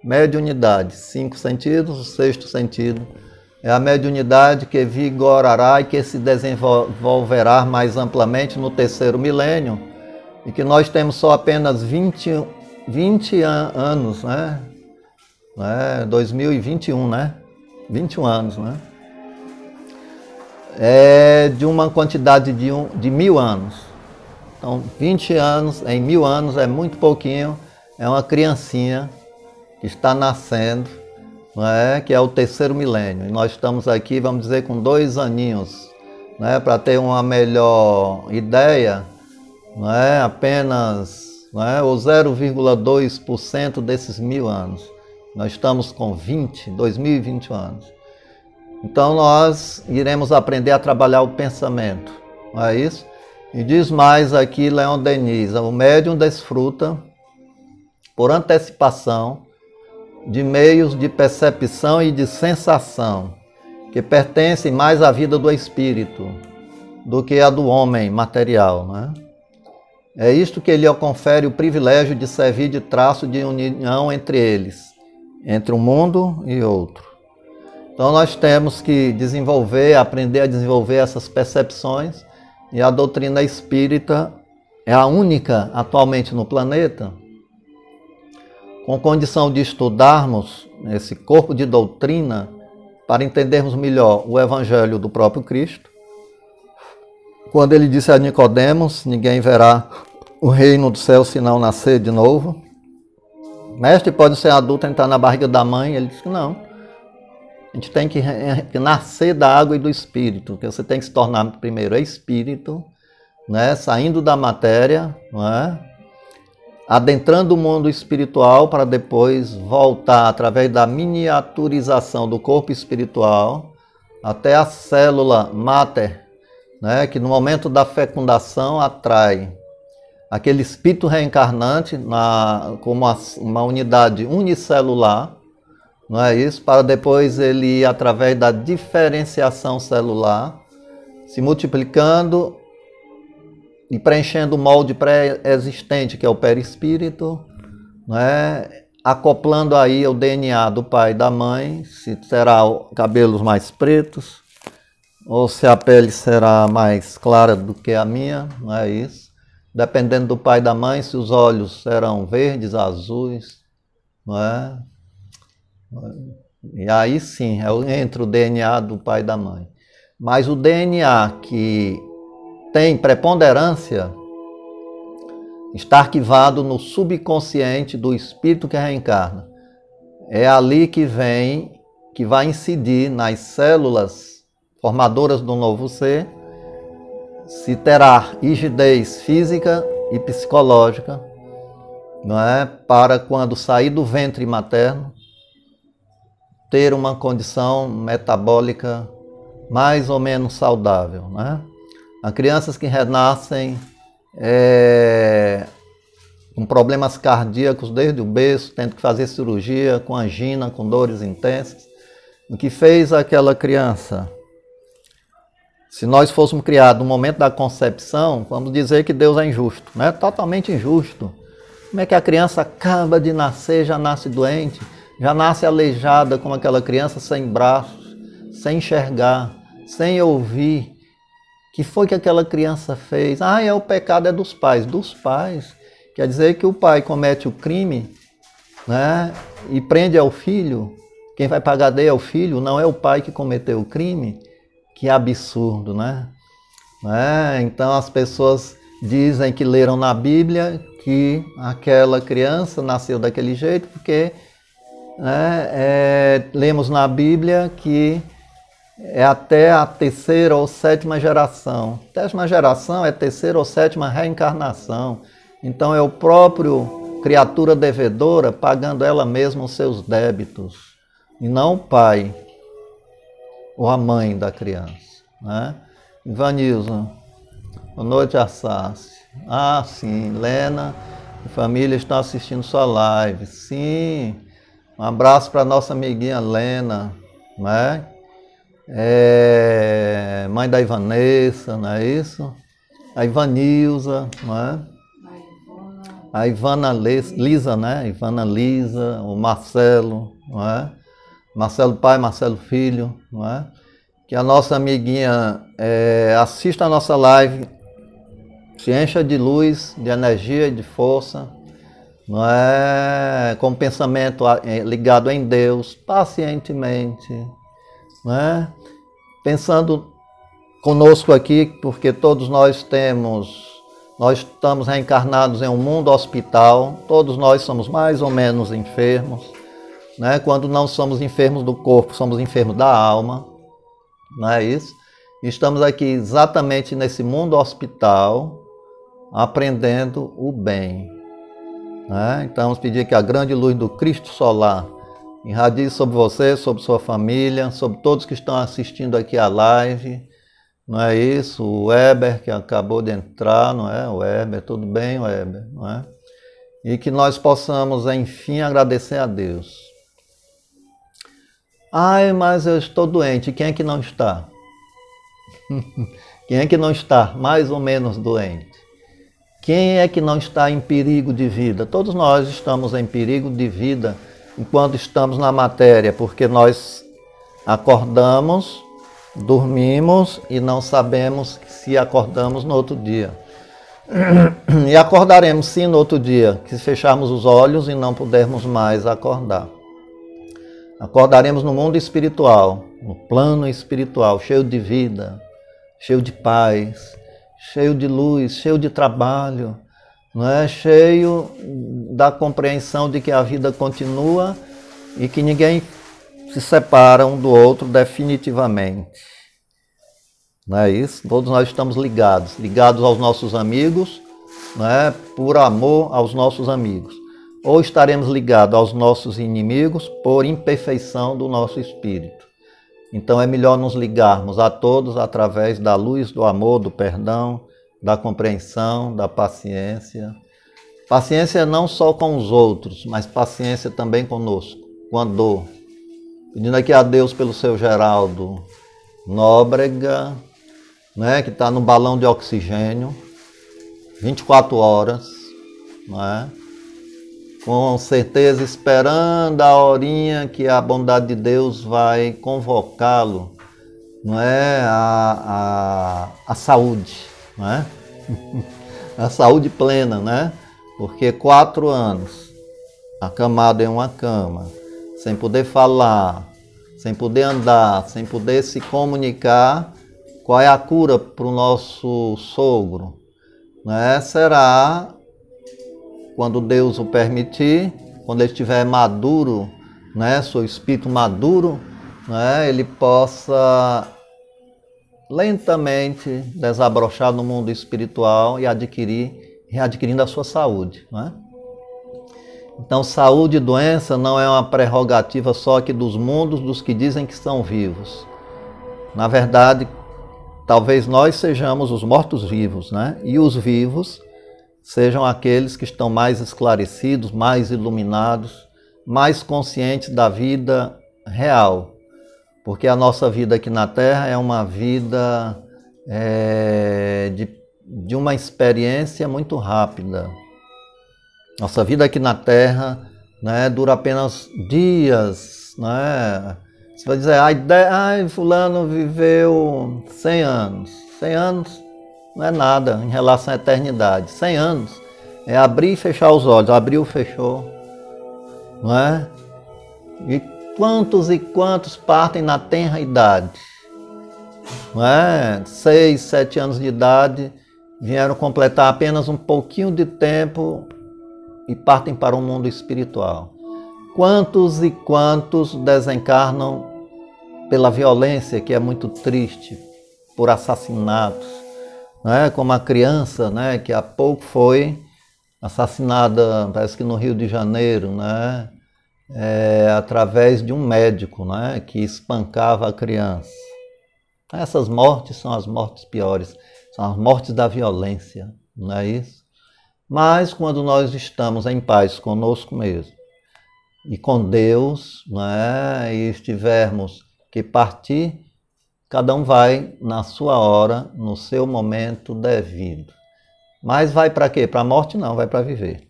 mediunidade. 5 sentidos, o sexto sentido é a mediunidade que vigorará e que se desenvolverá mais amplamente no terceiro milênio, e que nós temos só apenas 20 anos, né? 2021, né? 21 anos, né? É de uma quantidade de 1000 anos. Então, 20 anos em 1000 anos é muito pouquinho, é uma criancinha que está nascendo, não é? Que é o terceiro milênio. E nós estamos aqui, vamos dizer, com 2 aninhos, né? Para ter uma melhor ideia, não é? Apenas, não é? O 0,2% desses 1000 anos. Nós estamos com 2021 anos. Então nós iremos aprender a trabalhar o pensamento, não é isso? E diz mais aqui Leon Denis, o médium desfruta, por antecipação, de meios de percepção e de sensação, que pertencem mais à vida do espírito do que à do homem material, né? É isto que lhe confere o privilégio de servir de traço de união entre eles, entre um mundo e outro. Então nós temos que aprender a desenvolver essas percepções, e a doutrina espírita é a única atualmente no planeta, com condição de estudarmos esse corpo de doutrina para entendermos melhor o Evangelho do próprio Cristo. Quando ele disse a Nicodemos, ninguém verá o reino do céu se não nascer de novo. Mestre, pode ser adulto, entrar na barriga da mãe? Ele disse que não. A gente tem que nascer da água e do espírito, que você tem que se tornar primeiro espírito, né? Saindo da matéria, não é? Adentrando o mundo espiritual para depois voltar através da miniaturização do corpo espiritual até a célula máter, né? Que no momento da fecundação atrai aquele espírito reencarnante como uma unidade unicelular, não é isso? Para depois ele ir através da diferenciação celular, se multiplicando e preenchendo o molde pré-existente, que é o perispírito, não é? acoplando aí o DNA do pai e da mãe, se terá cabelos mais pretos, ou se a pele será mais clara do que a minha, não é isso? Dependendo do pai e da mãe, se os olhos serão verdes, azuis, não é? E aí sim, entra o DNA do pai e da mãe. Mas o DNA que tem preponderância está arquivado no subconsciente do espírito que reencarna. É ali que vai incidir nas células formadoras do novo ser, se terá rigidez física e psicológica, não é? Para quando sair do ventre materno, ter uma condição metabólica mais ou menos saudável, né? Há crianças que renascem com problemas cardíacos desde o berço, tendo que fazer cirurgia, com angina, com dores intensas. O que fez aquela criança? Se nós fôssemos criados no momento da concepção, vamos dizer que Deus é injusto, né? Totalmente injusto. Como é que a criança acaba de nascer, já nasce doente, já nasce aleijada como aquela criança, sem braços, sem enxergar, sem ouvir? Que foi que aquela criança fez? O pecado é dos pais. Dos pais. Quer dizer que o pai comete o crime, né, e prende ao filho. Quem vai pagar dele é o filho, não é o pai que cometeu o crime. Que absurdo, né? Então as pessoas dizem que leram na Bíblia que aquela criança nasceu daquele jeito porque lemos na Bíblia que é até a terceira ou sétima geração. Décima geração é terceira ou sétima reencarnação. Então é o próprio criatura devedora pagando ela mesma os seus débitos. E não o pai ou a mãe da criança, né? Ivanilson, boa noite, Assassi. Sim, Lena e família estão assistindo sua live. Sim, um abraço para nossa amiguinha Lena, né? Mãe da Ivanessa, não é isso? A Ivanilza, não é? A Ivana Lisa, né? Ivana Lisa, o Marcelo, não é? Marcelo pai, Marcelo filho, não é? Que a nossa amiguinha assista a nossa live, se encha de luz, de energia e de força, não é? Com pensamento ligado em Deus, pacientemente, não é? Pensando conosco aqui, porque todos nós estamos reencarnados em um mundo hospital, todos nós somos mais ou menos enfermos, né? Quando não somos enfermos do corpo, somos enfermos da alma, não é isso? Estamos aqui exatamente nesse mundo hospital, aprendendo o bem, né? Então vamos pedir que a grande luz do Cristo solar irradie sobre você, sobre sua família, sobre todos que estão assistindo aqui a live, não é isso? O Weber, que acabou de entrar, não é? O Weber, tudo bem, Weber, não é? E que nós possamos, enfim, agradecer a Deus. Mas eu estou doente. Quem é que não está? Quem é que não está mais ou menos doente? Quem é que não está em perigo de vida? Todos nós estamos em perigo de vida enquanto estamos na matéria, porque nós acordamos, dormimos e não sabemos se acordamos no outro dia. E acordaremos sim no outro dia, se fecharmos os olhos e não pudermos mais acordar. Acordaremos no mundo espiritual, no plano espiritual, cheio de vida, cheio de paz, cheio de luz, cheio de trabalho, não é? Cheio da compreensão de que a vida continua e que ninguém se separa um do outro definitivamente. Não é isso? Todos nós estamos ligados aos nossos amigos, não é? Por amor aos nossos amigos. Ou estaremos ligados aos nossos inimigos por imperfeição do nosso espírito. Então é melhor nos ligarmos a todos através da luz, do amor, do perdão, da compreensão, da paciência. Paciência não só com os outros, mas paciência também conosco, com a dor. Pedindo aqui a Deus pelo seu Geraldo Nóbrega, né, que está no balão de oxigênio, 24 horas, não é? com certeza esperando a horinha que a bondade de Deus vai convocá-lo, não é? A saúde, não é? A saúde plena, né? Porque 4 anos acamado em uma cama, sem poder falar, sem poder andar, sem poder se comunicar, qual é a cura para o nosso sogro? Né? Será quando Deus o permitir, quando ele estiver maduro, né? Seu espírito maduro, né? Ele possa lentamente desabrochar no mundo espiritual e readquirindo a sua saúde. Né? Então, saúde e doença não é uma prerrogativa só aqui dos mundos dos que dizem que estão vivos. Na verdade, talvez nós sejamos os mortos-vivos, né? E os vivos sejam aqueles que estão mais esclarecidos, mais iluminados, mais conscientes da vida real. Porque a nossa vida aqui na Terra é uma vida de uma experiência muito rápida. Nossa vida aqui na Terra, né, dura apenas dias. Né? Você vai dizer, fulano viveu 100 anos. 100 anos não é nada em relação à eternidade. 100 anos é abrir e fechar os olhos. Abriu, fechou. Não é? E quantos partem na tenra idade? Não é? 6, 7 anos de idade, vieram completar apenas um pouquinho de tempo e partem para o mundo espiritual. Quantos e quantos desencarnam pela violência, que é muito triste, por assassinatos, né? Como a criança, né, que há pouco foi assassinada, parece que no Rio de Janeiro, né? Através de um médico, né, que espancava a criança. Essas mortes são as mortes piores, são as mortes da violência, não é isso? Mas quando nós estamos em paz conosco mesmo e com Deus, né, e estivermos que partir, cada um vai na sua hora, no seu momento devido. Mas vai para quê? Para a morte não, vai para viver.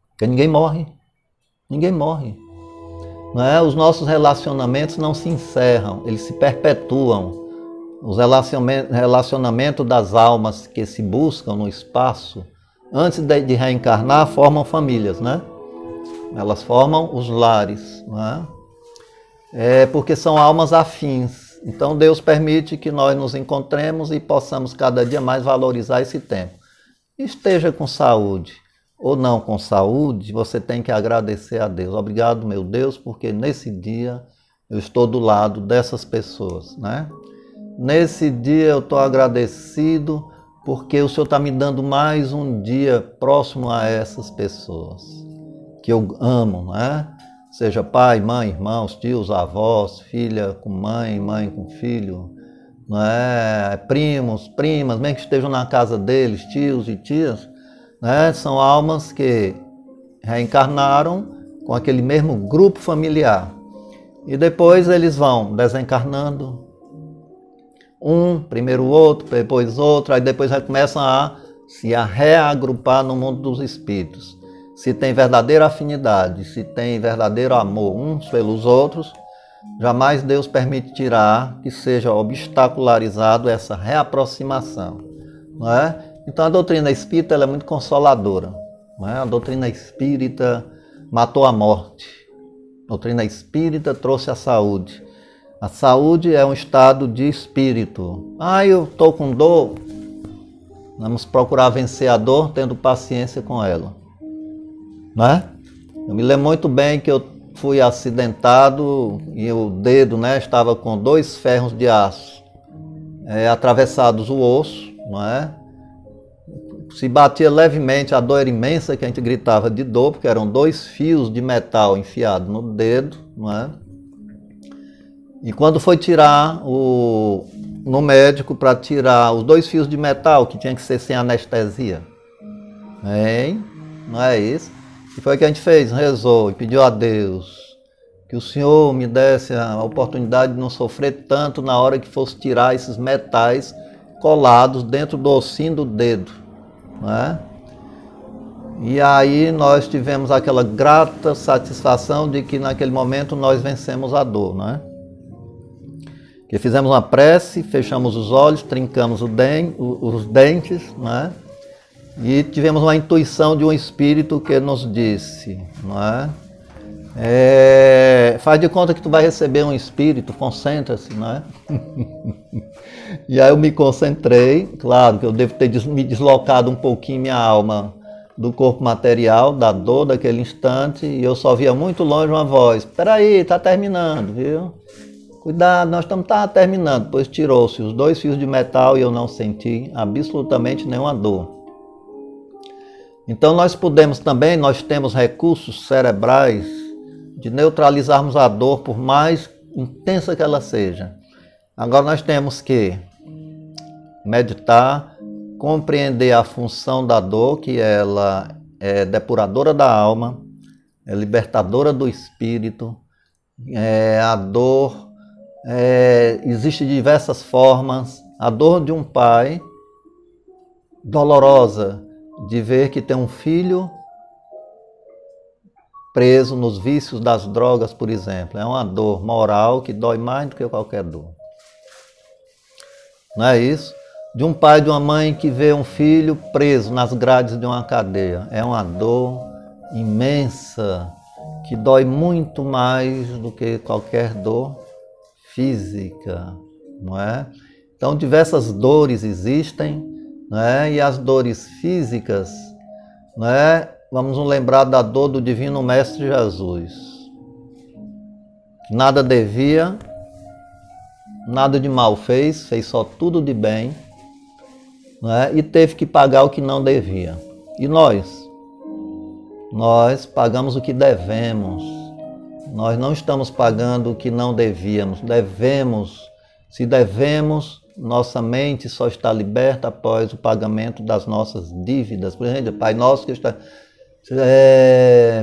Porque ninguém morre. Ninguém morre. Não é? Os nossos relacionamentos não se encerram, eles se perpetuam. Os relacionamentos das almas que se buscam no espaço, antes de reencarnar, formam famílias, né? Elas formam os lares, não é? Porque são almas afins. Então Deus permite que nós nos encontremos e possamos cada dia mais valorizar esse tempo. Esteja com saúde ou não com saúde, você tem que agradecer a Deus. Obrigado, meu Deus, porque nesse dia eu estou do lado dessas pessoas, né? Nesse dia eu estou agradecido porque o Senhor está me dando mais um dia próximo a essas pessoas que eu amo, né? Seja pai, mãe, irmãos, tios, avós, filha com mãe, mãe com filho, não é? Primos, primas, mesmo que estejam na casa deles, tios e tias, né? São almas que reencarnaram com aquele mesmo grupo familiar. E depois eles vão desencarnando, primeiro o outro, depois outro, aí depois começam a se reagrupar no mundo dos espíritos. Se tem verdadeira afinidade, se tem verdadeiro amor uns pelos outros, jamais Deus permitirá que seja obstacularizado essa reaproximação, não é? Então a doutrina espírita ela é muito consoladora, não é? A doutrina espírita matou a morte, a doutrina espírita trouxe a saúde. A saúde é um estado de espírito. Eu estou com dor, vamos procurar vencer a dor tendo paciência com ela. Não é? Eu me lembro muito bem que eu fui acidentado e o dedo, né, estava com 2 ferros de aço atravessados o osso, não é? Se batia levemente, a dor era imensa, que a gente gritava de dor, porque eram 2 fios de metal enfiados no dedo, não é? E quando foi tirar no médico para tirar os 2 fios de metal, que tinha que ser sem anestesia, não é isso? E foi o que a gente fez, rezou e pediu a Deus que o Senhor me desse a oportunidade de não sofrer tanto na hora que fosse tirar esses metais colados dentro do ossinho do dedo, não é? E aí nós tivemos aquela grata satisfação de que naquele momento nós vencemos a dor, né? Que fizemos uma prece, fechamos os olhos, trincamos os dentes, né? E tivemos uma intuição de um espírito que nos disse, não é? Faz de conta que tu vai receber um espírito, concentra-se, não é? E aí eu me concentrei, claro que eu devo ter me deslocado um pouquinho minha alma do corpo material, da dor daquele instante, e eu só via muito longe uma voz: espera aí, tá terminando, viu? Cuidado, nós estamos terminando. Depois tirou-se os 2 fios de metal e eu não senti absolutamente nenhuma dor. Então nós temos recursos cerebrais de neutralizarmos a dor, por mais intensa que ela seja. Agora nós temos que meditar, compreender a função da dor, que ela é depuradora da alma, é libertadora do espírito. A dor existe de diversas formas. A dor de um pai, dolorosa, de ver que tem um filho preso nos vícios das drogas, por exemplo. É uma dor moral que dói mais do que qualquer dor. Não é isso? De um pai e de uma mãe que vê um filho preso nas grades de uma cadeia. É uma dor imensa, que dói muito mais do que qualquer dor física, não é? Então, diversas dores existem, não é? E as dores físicas, não é? Vamos nos lembrar da dor do Divino Mestre Jesus. Nada devia, nada de mal fez só tudo de bem, não é? E teve que pagar o que não devia. E nós? Nós pagamos o que devemos. Nós não estamos pagando o que não devíamos. Se devemos, nossa mente só está liberta após o pagamento das nossas dívidas. Por exemplo, Pai Nosso que está...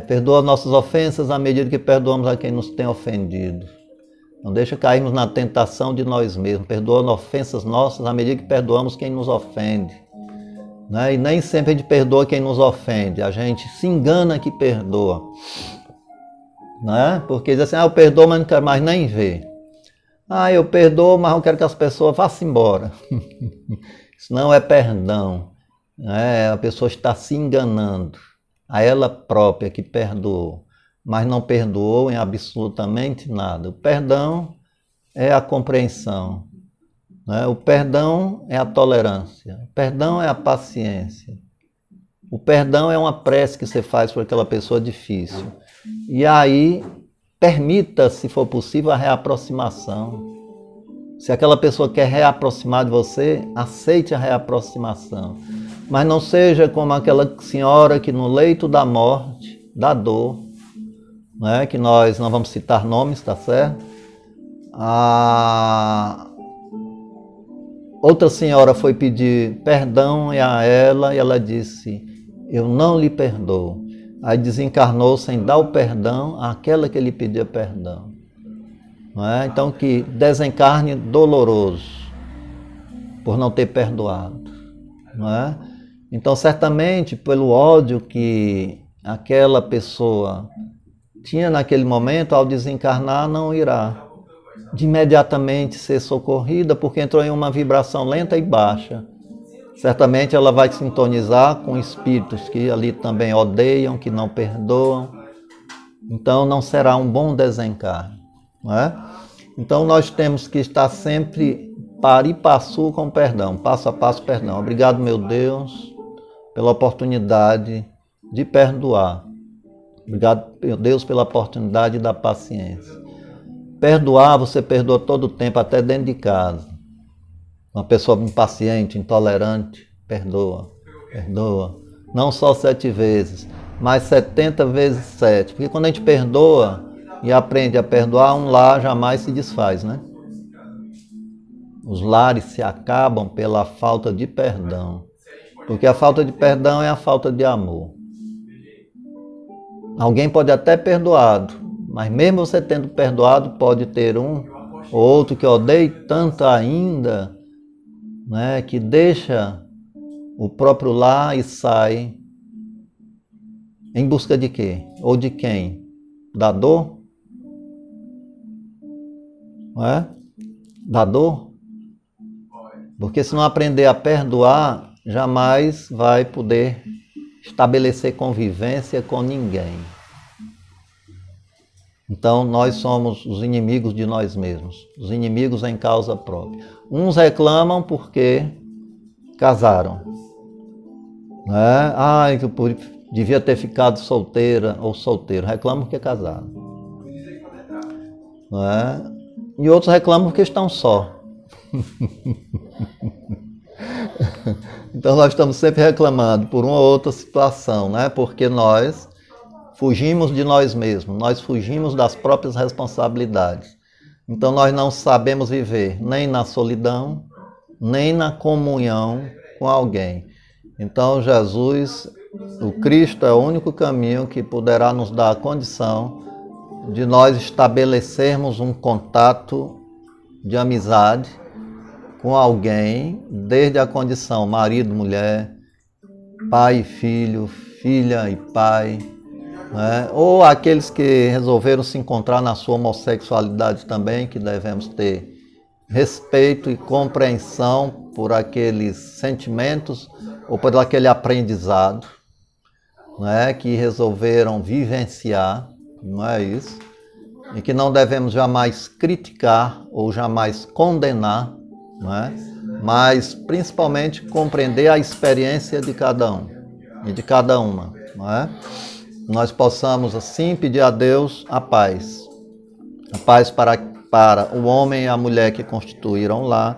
perdoa nossas ofensas à medida que perdoamos a quem nos tem ofendido. Não deixa cairmos na tentação de nós mesmos. Perdoa ofensas nossas à medida que perdoamos quem nos ofende. Né? E nem sempre a gente perdoa quem nos ofende. A gente se engana que perdoa. Né? Porque diz assim, eu perdoo, mas não quero mais nem ver. Eu perdoo, mas não quero que as pessoas vá-se embora. Isso não é perdão. Né? A pessoa está se enganando. A ela própria que perdoou, mas não perdoou em absolutamente nada. O perdão é a compreensão, né? O perdão é a tolerância, o perdão é a paciência, o perdão é uma prece que você faz por aquela pessoa difícil. E aí, permita, se for possível, a reaproximação. Se aquela pessoa quer reaproximar de você, aceite a reaproximação. Mas não seja como aquela senhora que no leito da morte, da dor, né, que nós não vamos citar nomes, tá certo? A outra senhora foi pedir perdão a ela e ela disse, eu não lhe perdoo. Aí desencarnou sem dar o perdão àquela que lhe pedia perdão. Não é? Então que desencarne doloroso por não ter perdoado. Não é? Então certamente pelo ódio que aquela pessoa tinha naquele momento, ao desencarnar não irá de imediatamente ser socorrida, porque entrou em uma vibração lenta e baixa. Certamente ela vai sintonizar com espíritos que ali também odeiam, que não perdoam. Então não será um bom desencarne. Não é? Então nós temos que estar sempre par e passo com perdão, passo a passo perdão. Obrigado, meu Deus, pela oportunidade de perdoar. Obrigado, meu Deus, pela oportunidade da paciência. Perdoar, você perdoa todo o tempo, até dentro de casa. Uma pessoa impaciente, intolerante, perdoa. Não só 7 vezes, mas 70 vezes 7. Porque quando a gente perdoa e aprende a perdoar, um lar jamais se desfaz, né? Os lares se acabam pela falta de perdão. Porque a falta de perdão é a falta de amor. Alguém pode até perdoado, mas mesmo você tendo perdoado, pode ter um ou outro que odeie tanto ainda, né, que deixa o próprio lar e sai Em busca de quê? Ou de quem? Da dor? Não é? Da dor? Porque se não aprender a perdoar, jamais vai poder estabelecer convivência com ninguém. Então, nós somos os inimigos de nós mesmos, os inimigos em causa própria. Uns reclamam porque casaram. Né? Ai, que eu devia ter ficado solteira ou solteiro. Reclamam porque casaram. Né? E outros reclamam porque estão só. Então, nós estamos sempre reclamando por uma ou outra situação, né? Porque nós fugimos de nós mesmos, nós fugimos das próprias responsabilidades. Então nós não sabemos viver nem na solidão, nem na comunhão com alguém. Então Jesus, o Cristo, é o único caminho que poderá nos dar a condição de nós estabelecermos um contato de amizade com alguém, desde a condição marido, mulher, pai e filho, filha e pai, né? Ou aqueles que resolveram se encontrar na sua homossexualidade também, que devemos ter respeito e compreensão por aqueles sentimentos ou por aquele aprendizado, né? Que resolveram vivenciar, não é isso? E que não devemos jamais criticar ou jamais condenar, não é? Mas principalmente compreender a experiência de cada um e de cada uma, não é? Nós possamos assim pedir a Deus a paz para o homem e a mulher que constituíram lá,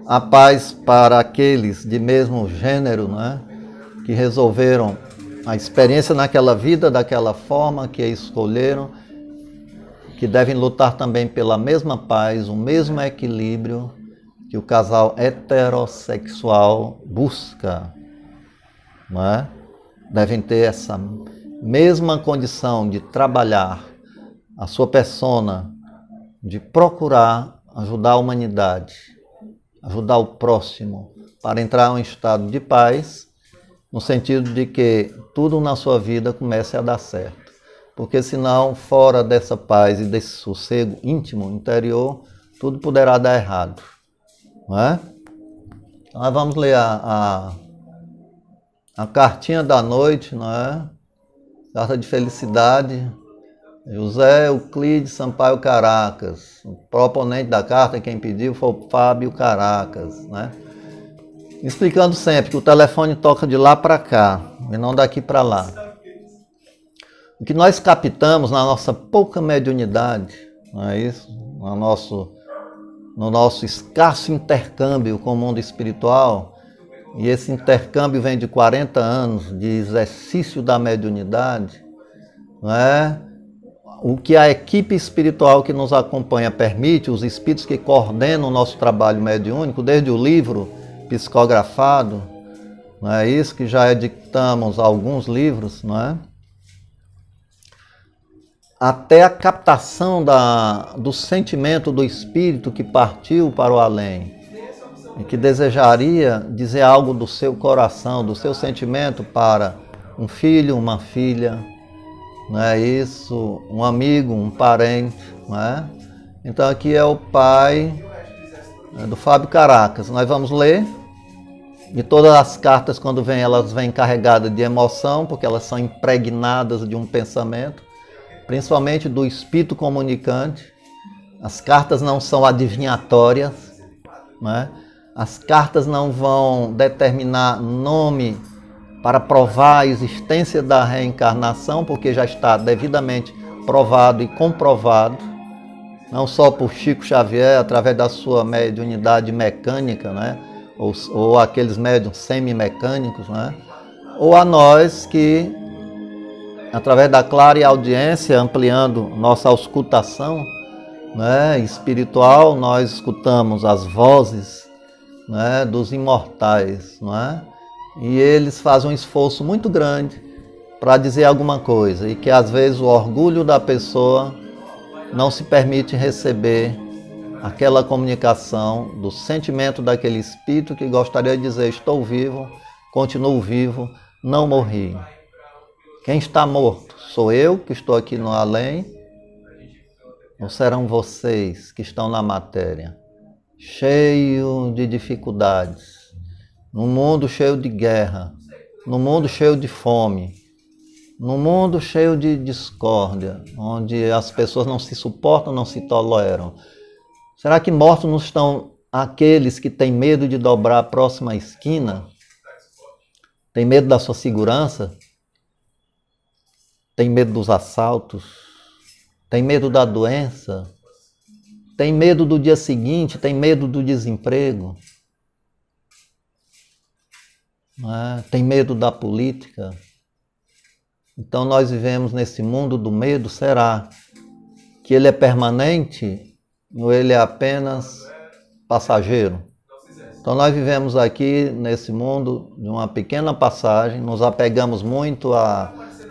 a paz para aqueles de mesmo gênero, né, que resolveram a experiência naquela vida daquela forma, que a escolheram, que devem lutar também pela mesma paz, o mesmo equilíbrio que o casal heterossexual busca, não é? Devem ter essa mesma condição de trabalhar a sua persona, de procurar ajudar a humanidade, ajudar o próximo, para entrar em um estado de paz, no sentido de que tudo na sua vida comece a dar certo. Porque senão, fora dessa paz e desse sossego íntimo, interior, tudo poderá dar errado. Não é? Então, nós vamos ler a cartinha da noite, não é? Carta de felicidade, José Euclides Sampaio Caracas. O proponente da carta, quem pediu, foi o Fábio Caracas, né? Explicando sempre que o telefone toca de lá para cá, e não daqui para lá. O que nós captamos na nossa pouca mediunidade, não é isso? No nosso escasso intercâmbio com o mundo espiritual, e esse intercâmbio vem de 40 anos de exercício da mediunidade, não é? O que a equipe espiritual que nos acompanha permite, os espíritos que coordenam o nosso trabalho mediúnico, desde o livro psicografado, não é isso, que já editamos alguns livros, não é? Até a captação do sentimento do espírito que partiu para o além e que desejaria dizer algo do seu coração, do seu sentimento para um filho, uma filha, não é isso? Um amigo, um parente, não é? Então aqui é o pai do Fábio Caracas. Nós vamos ler, e todas as cartas, quando vêm, elas vêm carregadas de emoção, porque elas são impregnadas de um pensamento, principalmente do espírito comunicante. As cartas não são adivinhatórias, não é? As cartas não vão determinar nome para provar a existência da reencarnação, porque já está devidamente provado e comprovado, não só por Chico Xavier, através da sua mediunidade mecânica, né? ou aqueles médiuns semimecânicos, né? Ou a nós que, através da clara audiência, ampliando nossa auscultação, né, espiritual, nós escutamos as vozes, né, dos imortais, não é? E eles fazem um esforço muito grande para dizer alguma coisa, e que às vezes o orgulho da pessoa não se permite receber aquela comunicação do sentimento daquele espírito que gostaria de dizer: estou vivo, continuo vivo, não morri. Quem está morto? Sou eu que estou aqui no além? Ou serão vocês que estão na matéria? Cheio de dificuldades, num mundo cheio de guerra, num mundo cheio de fome, num mundo cheio de discórdia, onde as pessoas não se suportam, não se toleram. Será que mortos não estão aqueles que têm medo de dobrar a próxima esquina? Tem medo da sua segurança? Tem medo dos assaltos? Tem medo da doença? Tem medo do dia seguinte? Tem medo do desemprego? Tem medo da política? Então nós vivemos nesse mundo do medo. Será que ele é permanente ou ele é apenas passageiro? Então nós vivemos aqui nesse mundo de uma pequena passagem, nos apegamos muito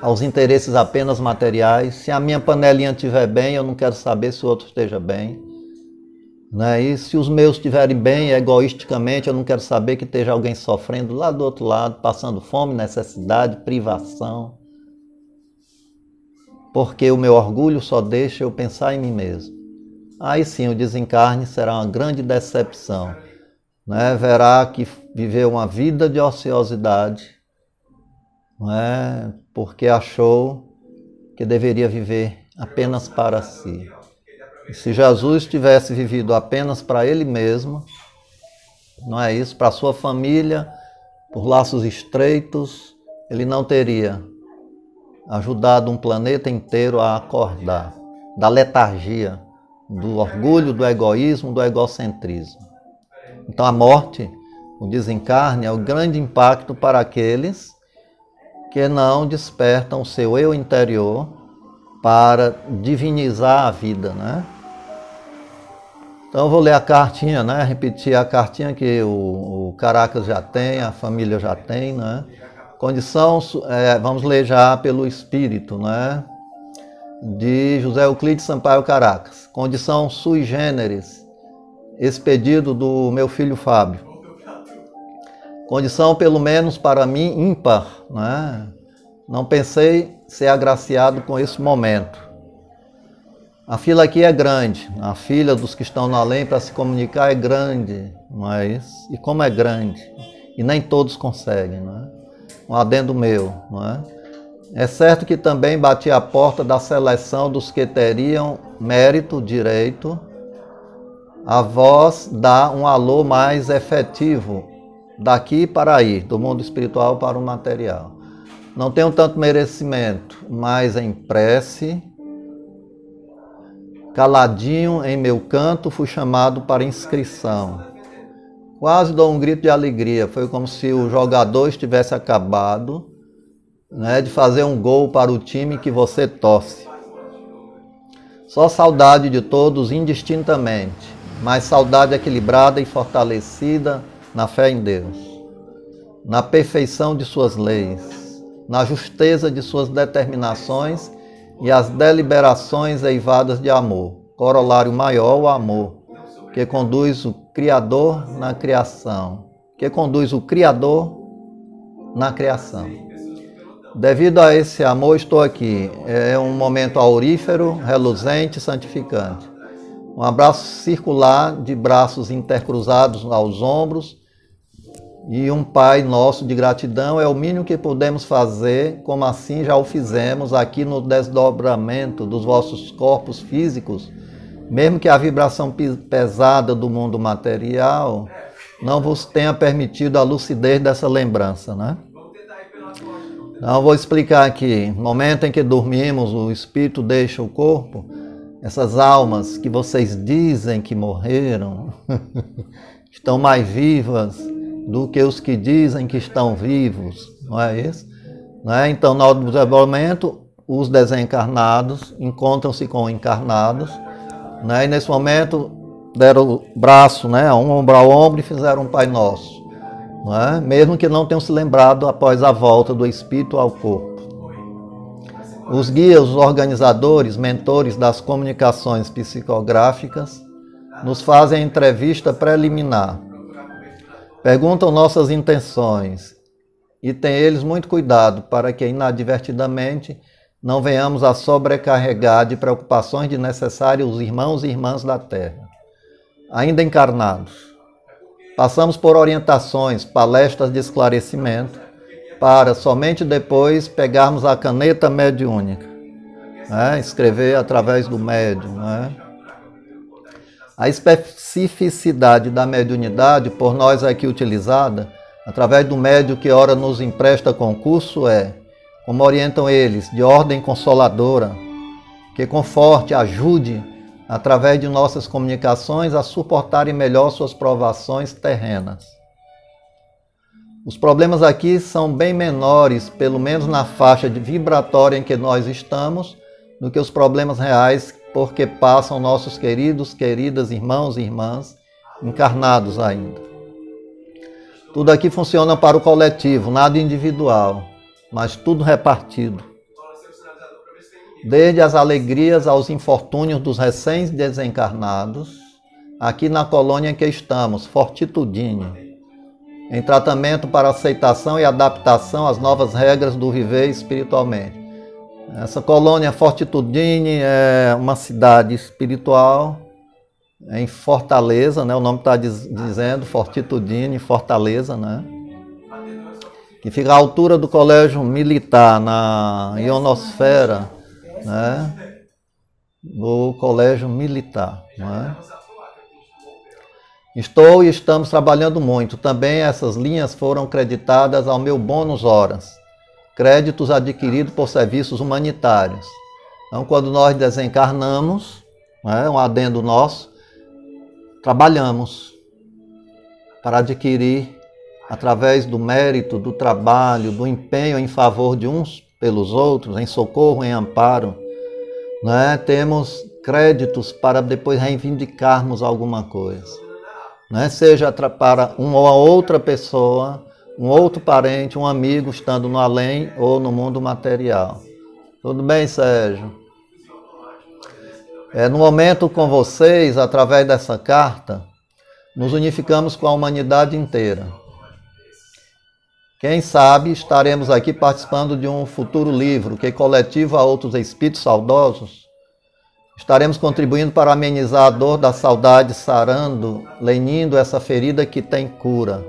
aos interesses apenas materiais. Se a minha panelinha estiver bem, eu não quero saber se o outro esteja bem. E se os meus estiverem bem, egoisticamente, eu não quero saber que esteja alguém sofrendo lá do outro lado, passando fome, necessidade, privação. Porque o meu orgulho só deixa eu pensar em mim mesmo. Aí sim, o desencarne será uma grande decepção. Verá que viveu uma vida de ociosidade, porque achou que deveria viver apenas para si. E se Jesus tivesse vivido apenas para ele mesmo, não é isso, para a sua família, por laços estreitos, ele não teria ajudado um planeta inteiro a acordar da letargia, do orgulho, do egoísmo, do egocentrismo. Então a morte, o desencarne, é o grande impacto para aqueles que não despertam o seu eu interior para divinizar a vida, Então eu vou ler a cartinha, repetir a cartinha que o Caracas já tem, a família já tem, Condição, vamos ler já pelo Espírito, de José Euclides Sampaio Caracas. Condição sui generis, expedido do meu filho Fábio. Condição, pelo menos para mim, ímpar. Não pensei ser agraciado com esse momento. A fila aqui é grande. A fila dos que estão no além para se comunicar é grande. Não é isso? E como é grande? E nem todos conseguem. Um adendo meu. É certo que também bati a porta da seleção dos que teriam mérito, direito. A voz dá um alô mais efetivo daqui para aí, do mundo espiritual para o material. Não tenho tanto merecimento, mas em prece, caladinho em meu canto, fui chamado para inscrição. Quase dou um grito de alegria, foi como se o jogador estivesse acabado de fazer um gol para o time que você torce. Só saudade de todos indistintamente, mas saudade equilibrada e fortalecida na fé em Deus, na perfeição de suas leis, na justeza de suas determinações e as deliberações eivadas de amor. Corolário maior, o amor, que conduz o Criador na criação, na criação. Devido a esse amor, estou aqui. É um momento aurífero, reluzente, santificante. Um abraço circular de braços intercruzados aos ombros e um Pai Nosso de gratidão é o mínimo que podemos fazer, como assim já o fizemos aqui no desdobramento dos vossos corpos físicos, mesmo que a vibração pesada do mundo material não vos tenha permitido a lucidez dessa lembrança, Então, eu vou explicar aqui. No momento em que dormimos, o espírito deixa o corpo. Essas almas que vocês dizem que morreram estão mais vivas do que os que dizem que estão vivos, não é isso? Então, na hora do desenvolvimento, os desencarnados encontram-se com encarnados, e nesse momento deram o braço, um ombro a ombro e fizeram um Pai Nosso, mesmo que não tenham se lembrado após a volta do espírito ao corpo. Os guias, os organizadores, mentores das comunicações psicográficas nos fazem a entrevista preliminar. Perguntam nossas intenções e tem eles muito cuidado para que inadvertidamente não venhamos a sobrecarregar de preocupações desnecessárias os irmãos e irmãs da Terra, ainda encarnados. Passamos por orientações, palestras de esclarecimento, para somente depois pegarmos a caneta mediúnica, né? Escrever através do médium, né? A especificidade da mediunidade, por nós aqui utilizada, através do médium que ora nos empresta concurso, como orientam eles, de ordem consoladora, que conforte, ajude, através de nossas comunicações, a suportarem melhor suas provações terrenas. Os problemas aqui são bem menores, pelo menos na faixa de vibratória em que nós estamos, do que os problemas reais, porque passam nossos queridas irmãos e irmãs, encarnados ainda. Tudo aqui funciona para o coletivo, nada individual, mas tudo repartido. Desde as alegrias aos infortúnios dos recém-desencarnados, aqui na colônia em que estamos, Fortitude, em tratamento para aceitação e adaptação às novas regras do viver espiritualmente. Essa colônia Fortitude é uma cidade espiritual em Fortaleza, né? O nome está dizendo Fortitude, Fortaleza, né? Que fica à altura do Colégio Militar, na ionosfera, né? Do Colégio Militar, né? Estou e estamos trabalhando muito. Também essas linhas foram creditadas ao meu bônus horas, créditos adquiridos por serviços humanitários. Então, quando nós desencarnamos, né, um adendo nosso, trabalhamos para adquirir, através do mérito, do trabalho, do empenho em favor de uns pelos outros, em socorro, em amparo, né, temos créditos para depois reivindicarmos alguma coisa. Né, seja para uma ou outra pessoa, um outro parente, um amigo, estando no além ou no mundo material. Tudo bem, Sérgio? No momento com vocês, através dessa carta, nos unificamos com a humanidade inteira. Quem sabe estaremos aqui participando de um futuro livro que, coletivo a outros espíritos saudosos, estaremos contribuindo para amenizar a dor da saudade, sarando, lenindo essa ferida que tem cura.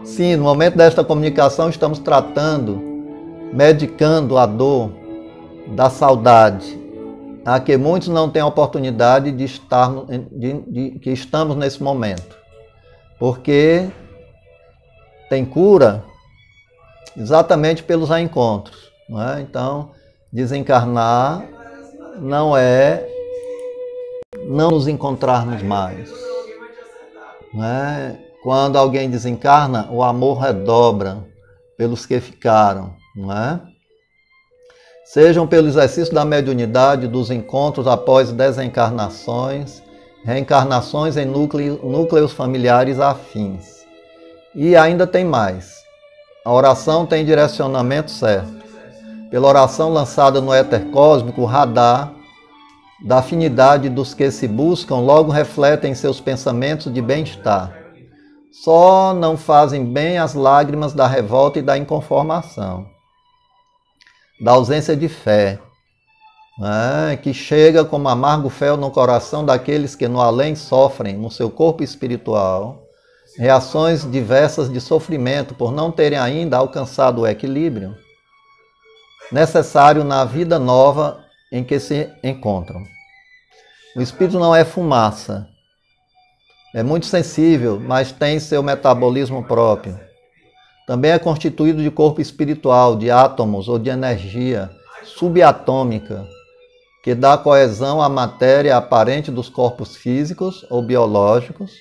Sim, no momento desta comunicação estamos tratando, medicando a dor da saudade, a que muitos não têm a oportunidade de estar, que estamos nesse momento, porque tem cura exatamente pelos reencontros, não é? Então, desencarnar não é não nos encontrarmos mais, não é? Quando alguém desencarna, o amor redobra pelos que ficaram, não é? Sejam pelo exercício da mediunidade, dos encontros após desencarnações, reencarnações em núcleos familiares afins. E ainda tem mais. A oração tem direcionamento certo. Pela oração lançada no éter cósmico, o radar da afinidade dos que se buscam logo refletem seus pensamentos de bem-estar. Só não fazem bem as lágrimas da revolta e da inconformação, da ausência de fé, né, que chega como amargo fel no coração daqueles que no além sofrem no seu corpo espiritual reações diversas de sofrimento por não terem ainda alcançado o equilíbrio necessário na vida nova em que se encontram. O espírito não é fumaça. É muito sensível, mas tem seu metabolismo próprio. Também é constituído de corpo espiritual, de átomos ou de energia subatômica, que dá coesão à matéria aparente dos corpos físicos ou biológicos,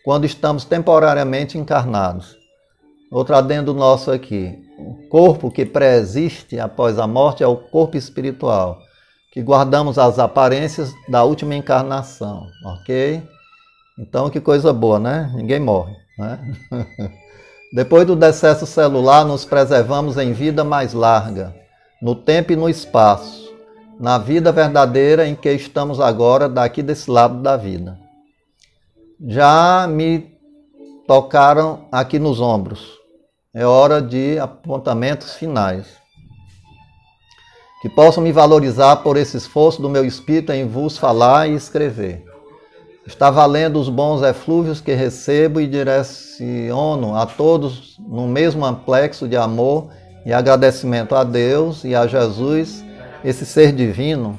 quando estamos temporariamente encarnados. Outro adendo nosso aqui. O corpo que pré-existe após a morte é o corpo espiritual, que guardamos as aparências da última encarnação, ok? Então, que coisa boa, né? Ninguém morre, né? Depois do decesso celular, nos preservamos em vida mais larga, no tempo e no espaço, na vida verdadeira em que estamos agora, daqui desse lado da vida. Já me tocaram aqui nos ombros, é hora de apontamentos finais. Que possam me valorizar por esse esforço do meu espírito em vos falar e escrever. Está valendo os bons eflúvios que recebo e direciono a todos no mesmo amplexo de amor e agradecimento a Deus e a Jesus, esse ser divino,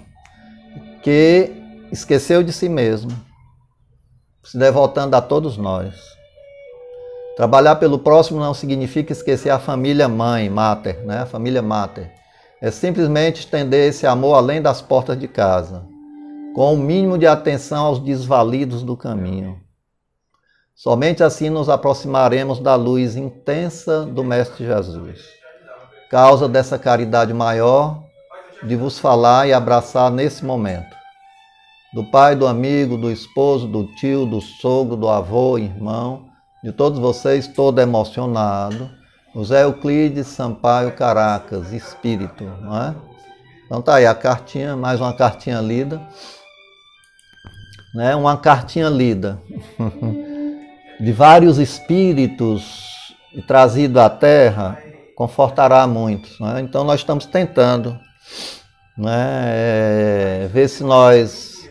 que esqueceu de si mesmo, se devotando a todos nós. Trabalhar pelo próximo não significa esquecer a família mãe, mater, né? A família mater. É simplesmente estender esse amor além das portas de casa, com o mínimo de atenção aos desvalidos do caminho. Somente assim nos aproximaremos da luz intensa do Mestre Jesus. Causa dessa caridade maior de vos falar e abraçar nesse momento. Do pai, do amigo, do esposo, do tio, do sogro, do avô, irmão, de todos vocês, todo emocionado, José Euclides Sampaio Caracas, espírito, não é? Então tá aí a cartinha, mais uma cartinha lida, né? Uma cartinha lida de vários espíritos e trazido à Terra, confortará muitos, né? Então nós estamos tentando, né, ver se nós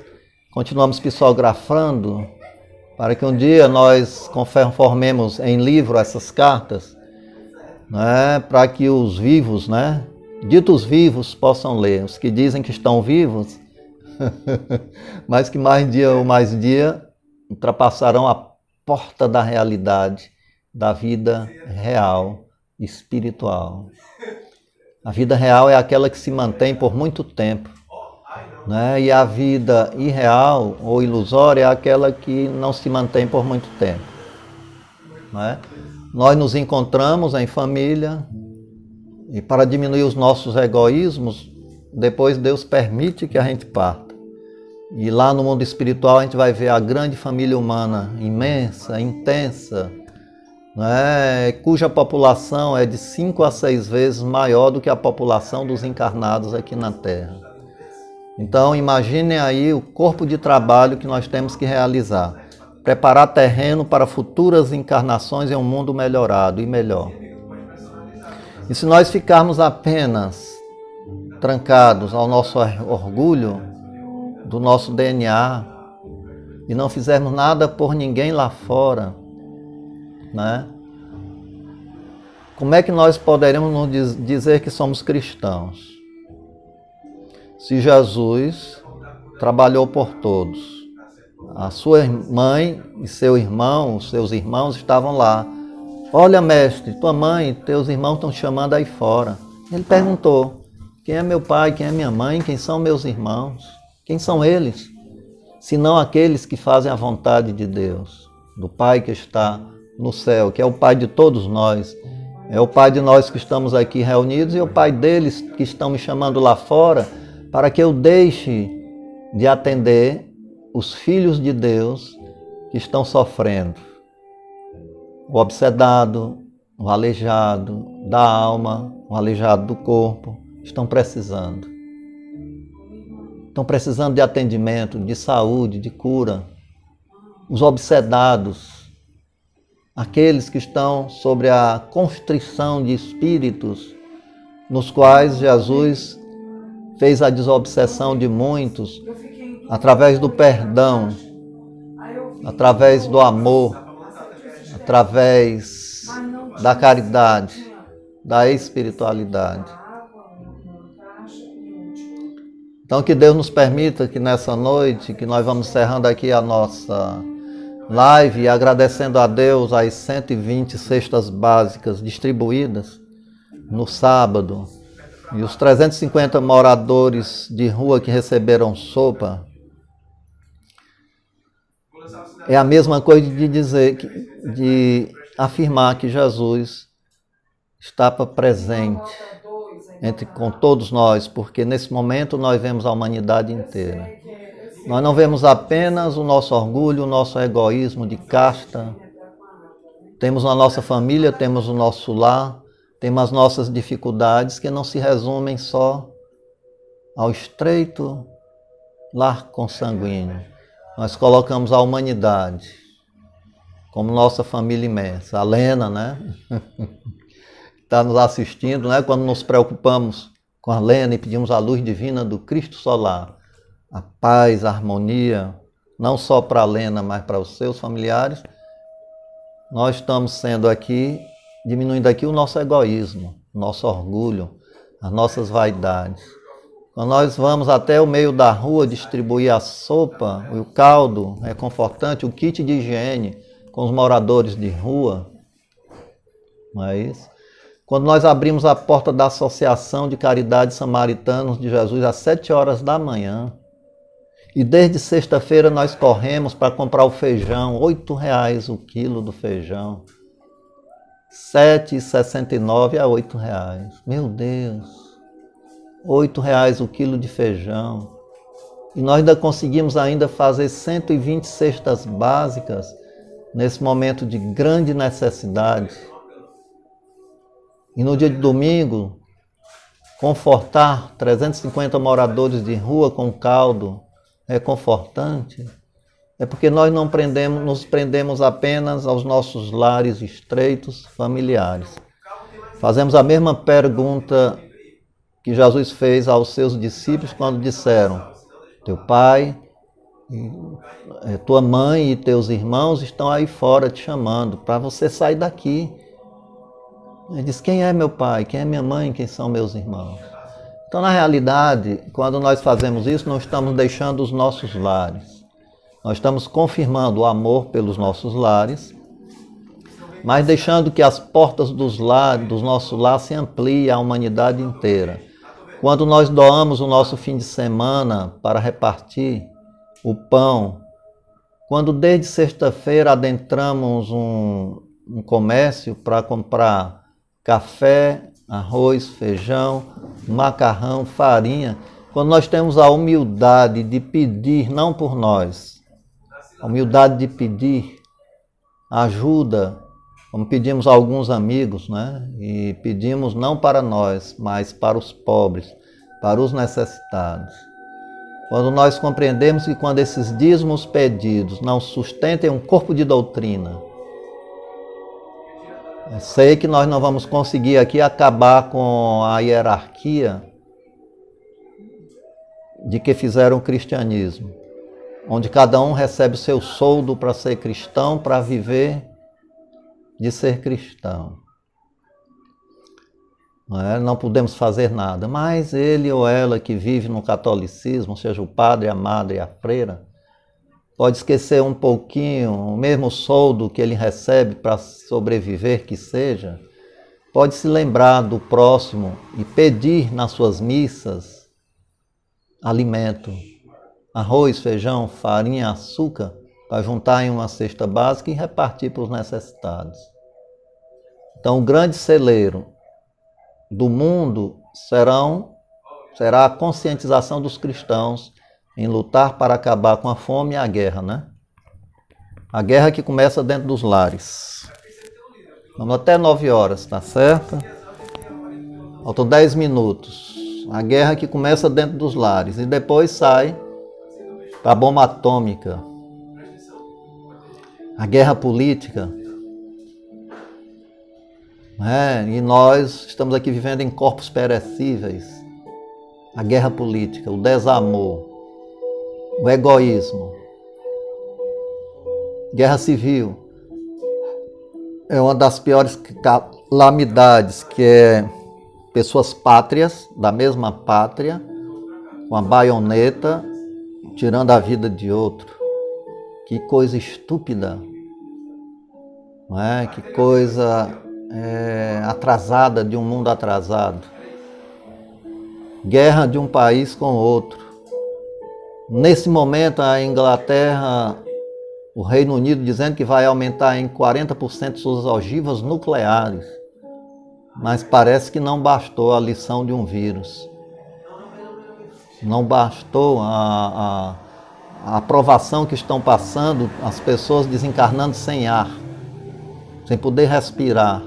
continuamos psicografando para que um dia nós conformemos em livro essas cartas, né, para que os vivos, né, ditos vivos, possam ler. Os que dizem que estão vivos, mas que mais dia ou mais dia ultrapassarão a porta da realidade, da vida real, espiritual. A vida real é aquela que se mantém por muito tempo, né? E a vida irreal ou ilusória é aquela que não se mantém por muito tempo, né? Nós nos encontramos em família e para diminuir os nossos egoísmos, depois Deus permite que a gente parta. E lá no mundo espiritual a gente vai ver a grande família humana, imensa, intensa, né, cuja população é de 5 a 6 vezes maior do que a população dos encarnados aqui na Terra. Então imaginem aí o corpo de trabalho que nós temos que realizar. Preparar terreno para futuras encarnações em um mundo melhorado e melhor. E se nós ficarmos apenas trancados ao nosso orgulho, do nosso DNA, e não fizermos nada por ninguém lá fora, né? Como é que nós poderemos nos dizer que somos cristãos? Se Jesus trabalhou por todos, a sua mãe e seu irmão, os seus irmãos estavam lá. Olha, mestre, tua mãe e teus irmãos estão chamando aí fora. Ele perguntou, quem é meu pai, quem é minha mãe, quem são meus irmãos? Quem são eles? Senão aqueles que fazem a vontade de Deus, do Pai que está no céu, que é o Pai de todos nós. É o Pai de nós que estamos aqui reunidos e o Pai deles que estão me chamando lá fora para que eu deixe de atender os filhos de Deus que estão sofrendo. O obsedado, o aleijado da alma, o aleijado do corpo, estão precisando. Estão precisando de atendimento, de saúde, de cura. Os obsedados, aqueles que estão sobre a constrição de espíritos, nos quais Jesus fez a desobsessão de muitos, através do perdão, através do amor, através da caridade, da espiritualidade. Então que Deus nos permita que nessa noite, que nós vamos encerrando aqui a nossa live, agradecendo a Deus as 120 cestas básicas distribuídas no sábado, e os 350 moradores de rua que receberam sopa, é a mesma coisa de dizer, de afirmar que Jesus estava presente com todos nós, porque nesse momento nós vemos a humanidade inteira. Nós não vemos apenas o nosso orgulho, o nosso egoísmo de casta. Temos a nossa família, temos o nosso lar, temos as nossas dificuldades que não se resumem só ao estreito lar consanguíneo. Nós colocamos a humanidade como nossa família imensa. A Lena, né? está nos assistindo, né? Quando nos preocupamos com a Lena e pedimos a luz divina do Cristo solar, a paz, a harmonia, não só para a Lena, mas para os seus familiares, nós estamos sendo aqui, diminuindo aqui o nosso egoísmo, o nosso orgulho, as nossas vaidades. Quando nós vamos até o meio da rua distribuir a sopa, o caldo reconfortante, o kit de higiene com os moradores de rua, não é isso? Quando nós abrimos a porta da Associação de Caridade Samaritanos de Jesus às 7 horas da manhã, e desde sexta-feira nós corremos para comprar o feijão, R$8 o quilo do feijão, R$ 7,69 a R$8. Meu Deus, R$8 o quilo de feijão. E nós ainda conseguimos ainda fazer 120 cestas básicas nesse momento de grande necessidade. E no dia de domingo, confortar 350 moradores de rua com caldo reconfortante, é porque nós não nos prendemos apenas aos nossos lares estreitos, familiares. Fazemos a mesma pergunta que Jesus fez aos seus discípulos quando disseram: teu pai, tua mãe e teus irmãos estão aí fora te chamando para você sair daqui. Ele diz: quem é meu pai? Quem é minha mãe? Quem são meus irmãos? Então, na realidade, quando nós fazemos isso, não estamos deixando os nossos lares. Nós estamos confirmando o amor pelos nossos lares, mas deixando que as portas do nosso lar se ampliem à humanidade inteira. Quando nós doamos o nosso fim de semana para repartir o pão, quando desde sexta-feira adentramos um comércio para comprar café, arroz, feijão, macarrão, farinha, quando nós temos a humildade de pedir, não por nós, a humildade de pedir ajuda, como pedimos a alguns amigos, né? E pedimos não para nós, mas para os pobres, para os necessitados. Quando nós compreendemos que quando esses dízimos pedidos não sustentem um corpo de doutrina, sei que nós não vamos conseguir aqui acabar com a hierarquia de que fizeram o cristianismo, onde cada um recebe o seu soldo para ser cristão, para viver de ser cristão. Não podemos fazer nada, mas ele ou ela que vive no catolicismo, seja o padre, a madre e a freira, pode esquecer um pouquinho, o mesmo soldo que ele recebe para sobreviver que seja, pode se lembrar do próximo e pedir nas suas missas alimento, arroz, feijão, farinha, açúcar, para juntar em uma cesta básica e repartir para os necessitados. Então, o grande celeiro do mundo será a conscientização dos cristãos em lutar para acabar com a fome e a guerra, né? A guerra que começa dentro dos lares. Vamos até 9 horas, tá certo? Faltam 10 minutos. A guerra que começa dentro dos lares e depois sai para a bomba atômica. A guerra política. E nós estamos aqui vivendo em corpos perecíveis. A guerra política, o desamor, o egoísmo, guerra civil, é uma das piores calamidades, que é pessoas pátrias, da mesma pátria, com a baioneta, tirando a vida de outro. Que coisa estúpida, não é? Que coisa atrasada, de um mundo atrasado. Guerra de um país com outro. Nesse momento, a Inglaterra, o Reino Unido, dizendo que vai aumentar em 40% suas ogivas nucleares. Mas parece que não bastou a lição de um vírus. Não bastou a aprovação que estão passando, as pessoas desencarnando sem ar, sem poder respirar.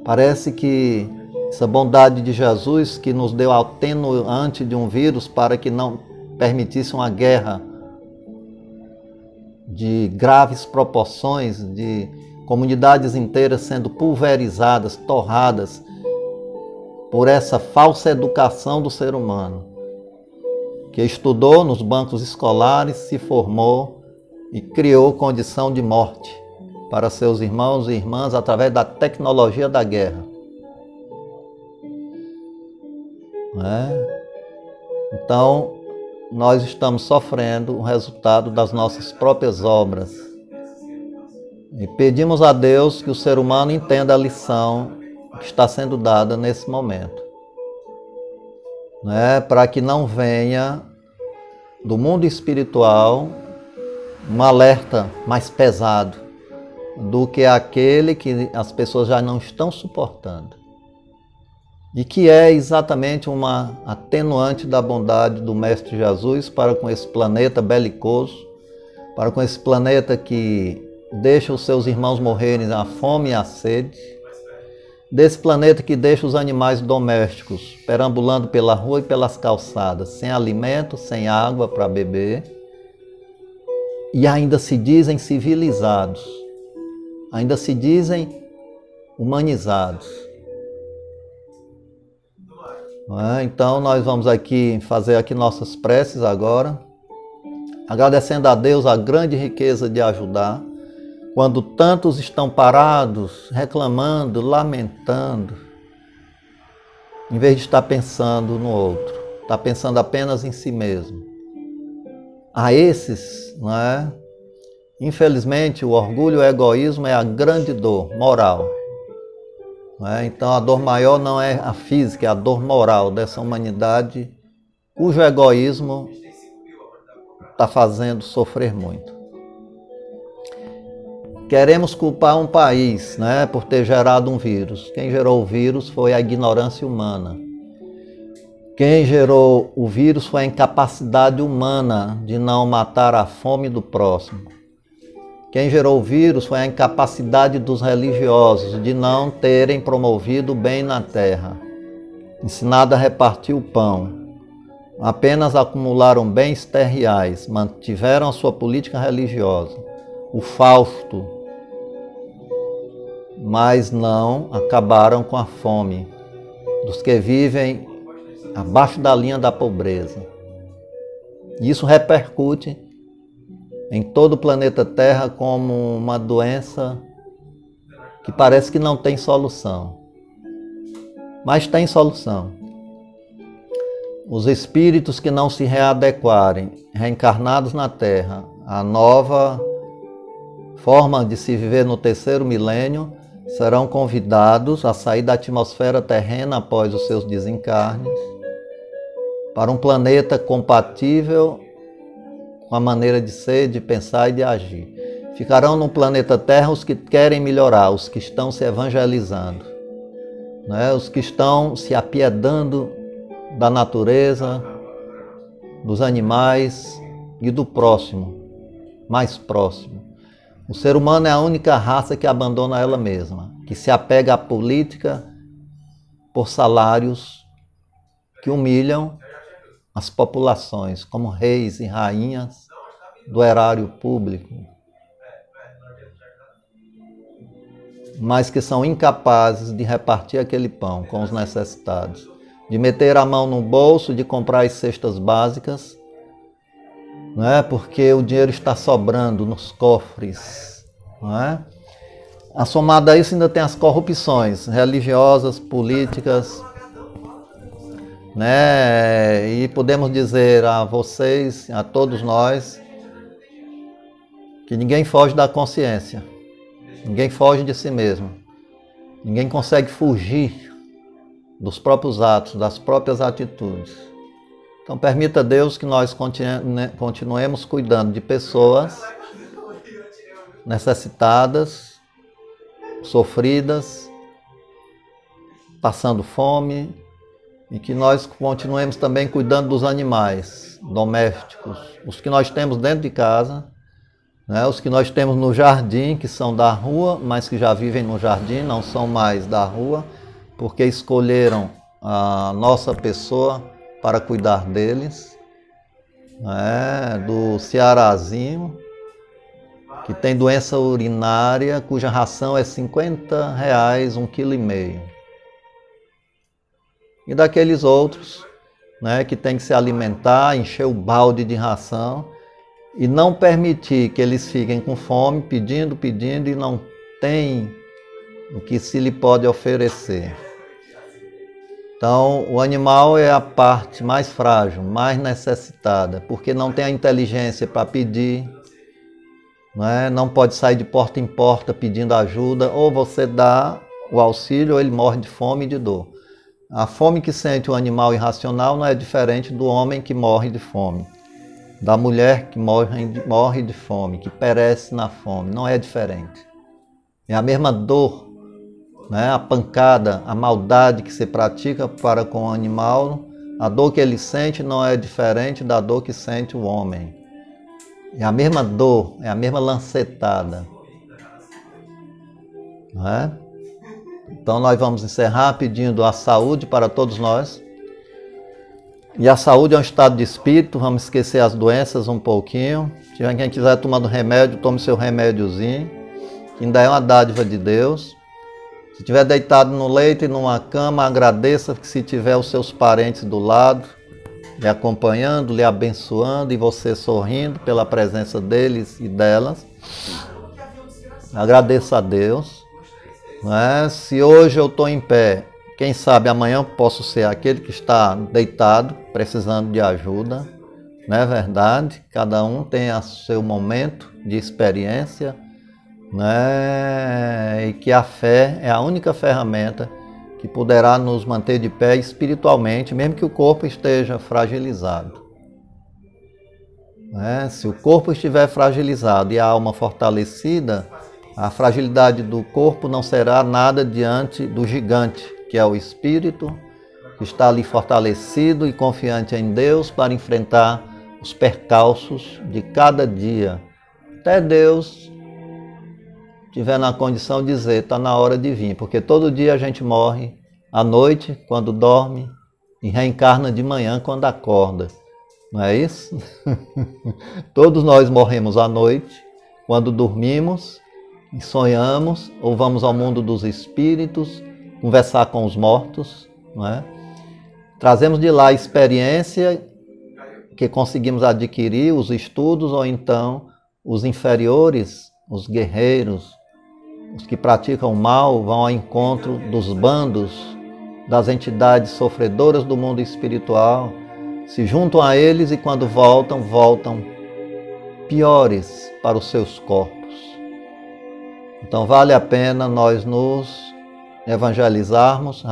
Parece que essa bondade de Jesus, que nos deu atenuante de um vírus para que não permitisse uma guerra de graves proporções, de comunidades inteiras sendo pulverizadas, torradas por essa falsa educação do ser humano, que estudou nos bancos escolares, se formou e criou condição de morte para seus irmãos e irmãs através da tecnologia da guerra. Então, nós estamos sofrendo o resultado das nossas próprias obras. E pedimos a Deus que o ser humano entenda a lição que está sendo dada nesse momento. Para que não venha do mundo espiritual um alerta mais pesado do que aquele que as pessoas já não estão suportando. E que é exatamente uma atenuante da bondade do Mestre Jesus para com esse planeta belicoso, para com esse planeta que deixa os seus irmãos morrerem à fome e à sede, desse planeta que deixa os animais domésticos perambulando pela rua e pelas calçadas, sem alimento, sem água para beber, e ainda se dizem civilizados, ainda se dizem humanizados. Então nós vamos aqui fazer aqui nossas preces agora, agradecendo a Deus a grande riqueza de ajudar, quando tantos estão parados, reclamando, lamentando, em vez de estar pensando no outro, está pensando apenas em si mesmo. A esses, infelizmente, o orgulho e o egoísmo é a grande dor moral. Então a dor maior não é a física, é a dor moral dessa humanidade, cujo egoísmo está fazendo sofrer muito. Queremos culpar um país, por ter gerado um vírus. Quem gerou o vírus foi a ignorância humana. Quem gerou o vírus foi a incapacidade humana de não matar a fome do próximo. Quem gerou o vírus foi a incapacidade dos religiosos de não terem promovido o bem na terra, ensinado a repartir o pão. Apenas acumularam bens terriais, mantiveram a sua política religiosa, o Fausto, mas não acabaram com a fome dos que vivem abaixo da linha da pobreza. Isso repercute em todo o planeta Terra como uma doença que parece que não tem solução. Mas tem solução. Os espíritos que não se readequarem, reencarnados na Terra, a nova forma de se viver no terceiro milênio, serão convidados a sair da atmosfera terrena após os seus desencarnes para um planeta compatível com a maneira de ser, de pensar e de agir. Ficarão no planeta Terra os que querem melhorar, os que estão se evangelizando, os que estão se apiedando da natureza, dos animais e do próximo, mais próximo. O ser humano é a única raça que abandona ela mesma, que se apega à política por salários que humilham as populações, como reis e rainhas do erário público, mas que são incapazes de repartir aquele pão com os necessitados, de meter a mão no bolso, de comprar as cestas básicas, porque o dinheiro está sobrando nos cofres. Assomado a isso ainda tem as corrupções religiosas, políticas, e podemos dizer a vocês, a todos nós, que ninguém foge da consciência, ninguém foge de si mesmo, ninguém consegue fugir dos próprios atos, das próprias atitudes. Então permita a Deus que nós continuemos cuidando de pessoas necessitadas, sofridas, passando fome, e que nós continuemos também cuidando dos animais domésticos, os que nós temos dentro de casa, os que nós temos no jardim, que são da rua, mas que já vivem no jardim, não são mais da rua, porque escolheram a nossa pessoa para cuidar deles, do Cearazinho, que tem doença urinária, cuja ração é R$50, 1,5 kg. E daqueles outros, né, que tem que se alimentar, encher o balde de ração e não permitir que eles fiquem com fome, pedindo e não tem o que se lhe pode oferecer. Então, o animal é a parte mais frágil, mais necessitada, porque não tem a inteligência para pedir, não pode sair de porta em porta pedindo ajuda, ou você dá o auxílio ou ele morre de fome e de dor. A fome que sente o animal irracional não é diferente do homem que morre de fome, da mulher que morre de fome, que perece na fome, não é diferente. É a mesma dor, a pancada, a maldade que se pratica para com o animal, a dor que ele sente não é diferente da dor que sente o homem. É a mesma dor, é a mesma lancetada. Não é? Então nós vamos encerrar pedindo a saúde para todos nós. E a saúde é um estado de espírito, vamos esquecer as doenças um pouquinho. Quem quiser tomando remédio, tome seu remédiozinho, que ainda é uma dádiva de Deus. Se estiver deitado no leito e numa cama, agradeça que se tiver os seus parentes do lado, lhe acompanhando, lhe abençoando e você sorrindo pela presença deles e delas. Agradeça a Deus. Se hoje eu estou em pé, quem sabe amanhã eu posso ser aquele que está deitado, precisando de ajuda. Não é verdade? Cada um tem o seu momento de experiência. E que a fé é a única ferramenta que poderá nos manter de pé espiritualmente, mesmo que o corpo esteja fragilizado. Se o corpo estiver fragilizado e a alma fortalecida, a fragilidade do corpo não será nada diante do gigante, que é o espírito, que está ali fortalecido e confiante em Deus para enfrentar os percalços de cada dia. Até Deus tiver na condição de dizer, está na hora de vir, porque todo dia a gente morre à noite, quando dorme, e reencarna de manhã, quando acorda. Não é isso? Todos nós morremos à noite, quando dormimos, e sonhamos, ou vamos ao mundo dos espíritos, conversar com os mortos. Não é? Trazemos de lá a experiência que conseguimos adquirir, os estudos, ou então os inferiores, os guerreiros, os que praticam o mal vão ao encontro dos bandos, das entidades sofredoras do mundo espiritual, se juntam a eles e quando voltam piores para os seus corpos. Então vale a pena nós nos evangelizarmos,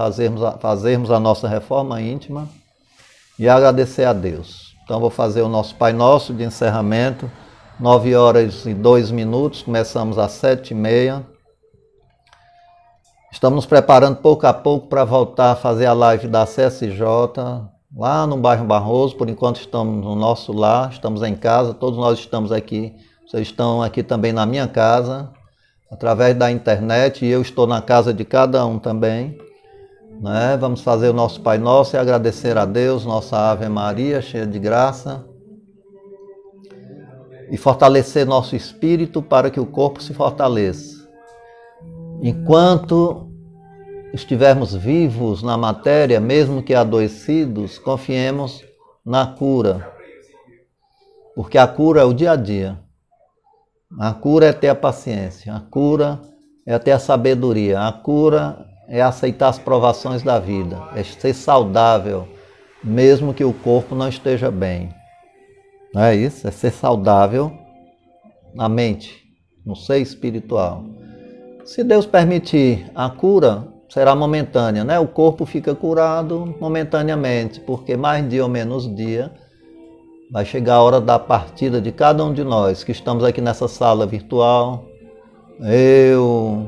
fazermos a nossa reforma íntima e agradecer a Deus. Então vou fazer o nosso Pai Nosso de encerramento, 9h02, começamos às 7h30. Estamos nos preparando pouco a pouco para voltar a fazer a live da CSJ, lá no bairro Barroso. Por enquanto estamos no nosso lar, estamos em casa, todos nós estamos aqui. Vocês estão aqui também na minha casa, através da internet, e eu estou na casa de cada um também. Vamos fazer o nosso Pai Nosso e agradecer a Deus, nossa Ave Maria, cheia de graça, e fortalecer nosso espírito para que o corpo se fortaleça. Enquanto estivermos vivos na matéria, mesmo que adoecidos, confiemos na cura. Porque a cura é o dia a dia. A cura é ter a paciência. A cura é ter a sabedoria. A cura é aceitar as provações da vida. É ser saudável, mesmo que o corpo não esteja bem. Não é isso? É ser saudável na mente, no ser espiritual. Se Deus permitir, a cura será momentânea, O corpo fica curado momentaneamente, porque mais dia ou menos dia vai chegar a hora da partida de cada um de nós que estamos aqui nessa sala virtual. Eu,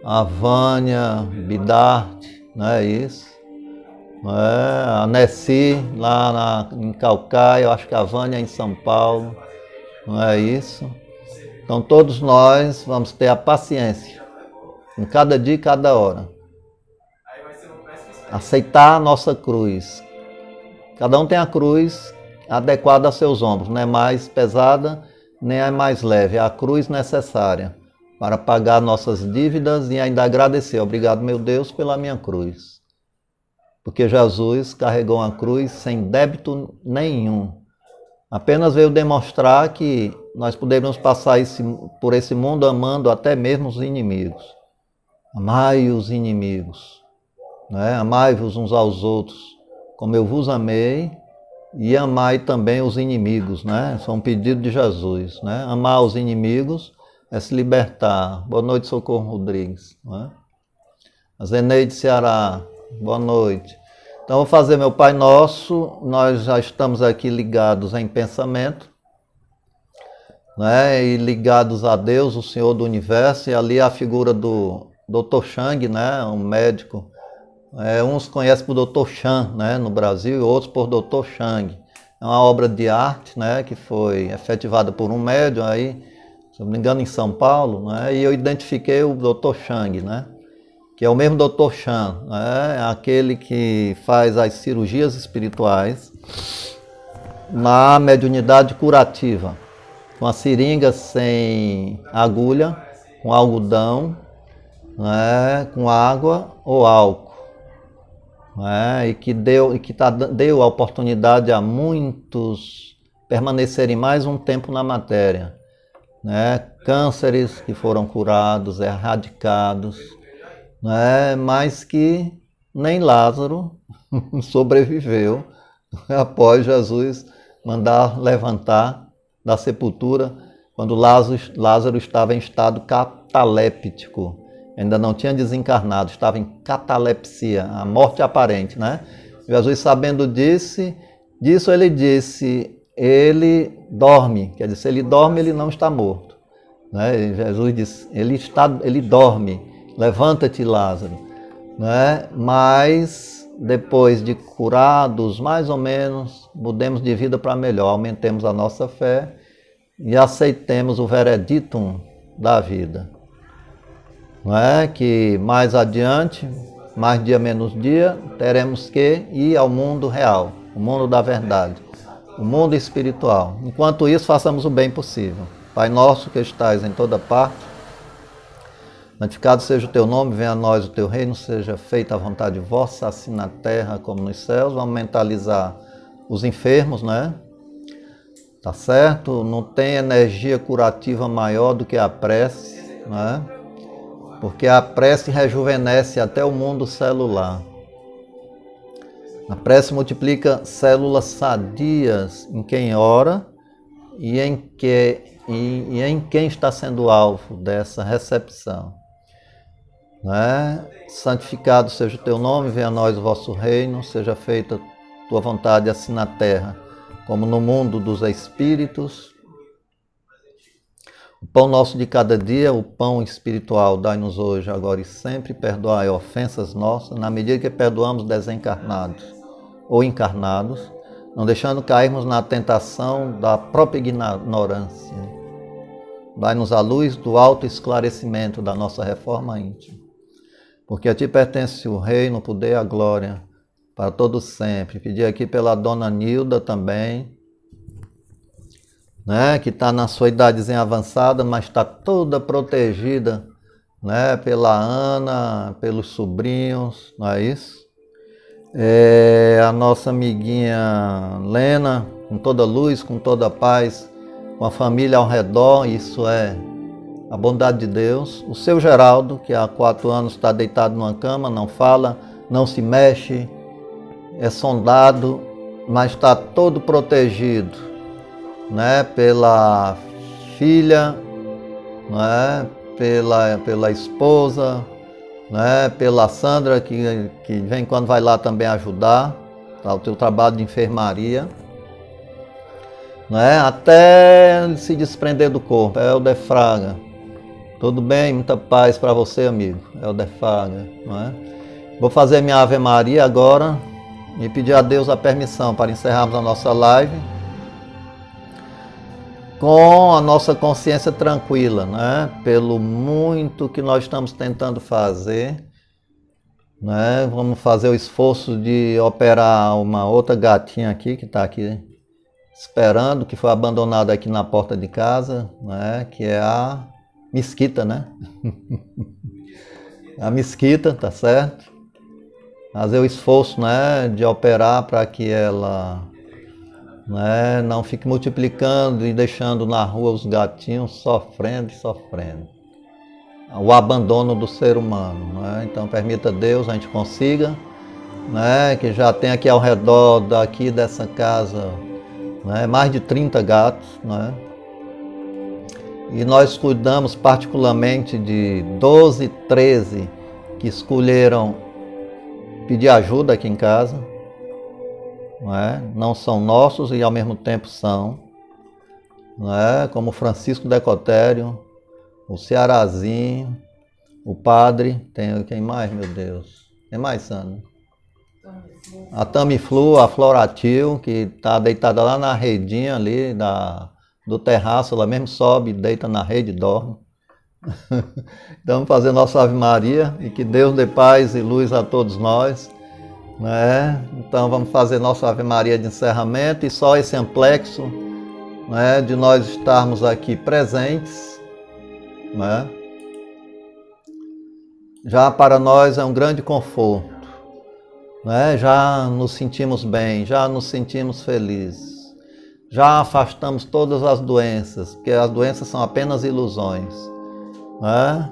a Vânia, Bidarte, não é isso? A Nessi, lá em Caucaia, eu acho que a Vânia em São Paulo, não é isso? Então todos nós vamos ter a paciência, em cada dia e cada hora. Aceitar a nossa cruz. Cada um tem a cruz adequada aos seus ombros, não é mais pesada nem a mais leve, é a cruz necessária para pagar nossas dívidas e ainda agradecer. Obrigado, meu Deus, pela minha cruz. Porque Jesus carregou uma cruz sem débito nenhum. Apenas veio demonstrar que nós podemos passar por esse mundo amando até mesmo os inimigos. Amai os inimigos, né? Amai-vos uns aos outros, como eu vos amei, e amai também os inimigos, né? Isso é um pedido de Jesus, né? Amar os inimigos é se libertar. Boa noite, Socorro Rodrigues, né? A Zeneide Ceará, boa noite. Então, vou fazer meu Pai Nosso. Nós já estamos aqui ligados em pensamento, né? E ligados a Deus, o Senhor do Universo, e ali a figura do Dr. Chang, né? Um médico. Uns conhecem por Dr. Chan, né, no Brasil, e outros por Dr. Chang. É uma obra de arte, né, que foi efetivada por um médium aí, se não me engano, em São Paulo, né, e eu identifiquei o Dr. Chang, né, que é o mesmo Dr. Chan, né, aquele que faz as cirurgias espirituais na mediunidade curativa, com a seringa sem agulha, com algodão, né, com água ou álcool. E que deu a oportunidade a muitos permanecerem mais um tempo na matéria, né? Cânceres que foram curados, erradicados, né? Mas que nem Lázaro sobreviveu após Jesus mandar levantar da sepultura, quando Lázaro estava em estado cataléptico. Ainda não tinha desencarnado, estava em catalepsia, a morte aparente, né? Jesus, sabendo disso, ele disse, ele dorme, quer dizer, se ele dorme, ele não está morto, né? Jesus disse, ele dorme, levanta-te, Lázaro, né? Mas depois de curados, mais ou menos, mudemos de vida para melhor, aumentemos a nossa fé e aceitemos o vereditum da vida. Não é? Que mais adiante, mais dia menos dia, teremos que ir ao mundo real, o mundo da verdade, o mundo espiritual. Enquanto isso, façamos o bem possível. Pai nosso que estais em toda parte, santificado seja o teu nome, venha a nós o teu reino, seja feita a vontade vossa, assim na terra como nos céus. Vamos mentalizar os enfermos, né? Tá certo? Não tem energia curativa maior do que a prece, né? Porque a prece rejuvenesce até o mundo celular. A prece multiplica células sadias em quem ora e em quem está sendo alvo dessa recepção. Né? Santificado seja o teu nome, venha a nós o vosso reino, seja feita a tua vontade assim na terra, como no mundo dos espíritos. O pão nosso de cada dia, o pão espiritual, dai-nos hoje, agora e sempre, perdoai ofensas nossas, na medida que perdoamos desencarnados ou encarnados, não deixando cairmos na tentação da própria ignorância. Dai-nos a luz do alto esclarecimento da nossa reforma íntima, porque a ti pertence o reino, o poder e a glória, para todos sempre. Pedir aqui pela dona Nilda também, né, que está na sua idadezinha avançada, mas está toda protegida, né, pela Ana, pelos sobrinhos, não é isso? A nossa amiguinha Lena, com toda luz, com toda paz, com a família ao redor, isso é a bondade de Deus. O seu Geraldo, que há 4 anos está deitado numa cama, não fala, não se mexe, é sondado, mas está todo protegido, né, pela filha, né, pela esposa, né, pela Sandra, que vem quando vai lá também ajudar, tá, o teu trabalho de enfermaria, né, até ele se desprender do corpo. Helder Fraga, tudo bem? Muita paz para você, amigo. Helder Fraga, né? Vou fazer minha Ave Maria agora e pedir a Deus a permissão para encerrarmos a nossa live com a nossa consciência tranquila, né? Pelo muito que nós estamos tentando fazer, né? Vamos fazer o esforço de operar uma outra gatinha aqui, que está aqui esperando, que foi abandonada aqui na porta de casa, né? Que é a Mesquita, né? A Mesquita, tá certo? Fazer o esforço, né, de operar para que ela, né, não fique multiplicando e deixando na rua os gatinhos sofrendo e sofrendo. O abandono do ser humano, né? Então permita Deus a gente consiga, né, que já tem aqui ao redor daqui dessa casa, né, mais de 30 gatos, né? E nós cuidamos particularmente de 12, 13 que escolheram pedir ajuda aqui em casa, não é? Não são nossos e ao mesmo tempo são, não é? Como o Francisco Decotério, o Cearazinho, o padre, tem quem mais, meu Deus? Quem mais, Sandra? A Tamiflu, a Floratil, que está deitada lá na redinha ali do terraço, ela mesmo sobe, deita na rede e dorme. Então vamos fazer nossa Ave Maria e que Deus dê paz e luz a todos nós, né? Então vamos fazer nossa Ave Maria de encerramento e só esse amplexo, né, de nós estarmos aqui presentes, né? Já para nós é um grande conforto, né? Já nos sentimos bem, já nos sentimos felizes, já afastamos todas as doenças, porque as doenças são apenas ilusões, né?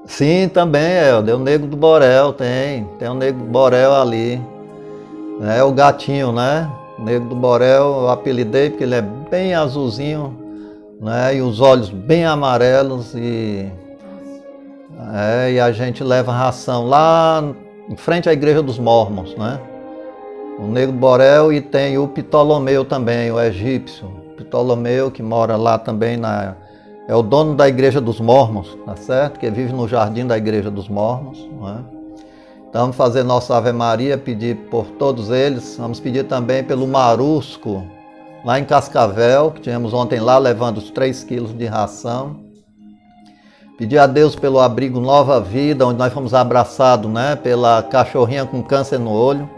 Sim, também, Helder, o Negro do Borel tem o Negro do Borel ali, é o gatinho, né? O Negro do Borel eu apelidei porque ele é bem azulzinho, né? E os olhos bem amarelos e a gente leva ração lá em frente à Igreja dos Mórmons, né? O Negro do Borel e tem o Ptolomeu também, o egípcio, Ptolomeu que mora lá também é o dono da Igreja dos Mórmons, tá certo? Que vive no jardim da Igreja dos Mórmons, não é? Então vamos fazer nossa Ave Maria, pedir por todos eles. Vamos pedir também pelo Marusco, lá em Cascavel, que tivemos ontem lá, levando os 3 quilos de ração. Pedir a Deus pelo abrigo Nova Vida, onde nós fomos abraçados, né, pela cachorrinha com câncer no olho.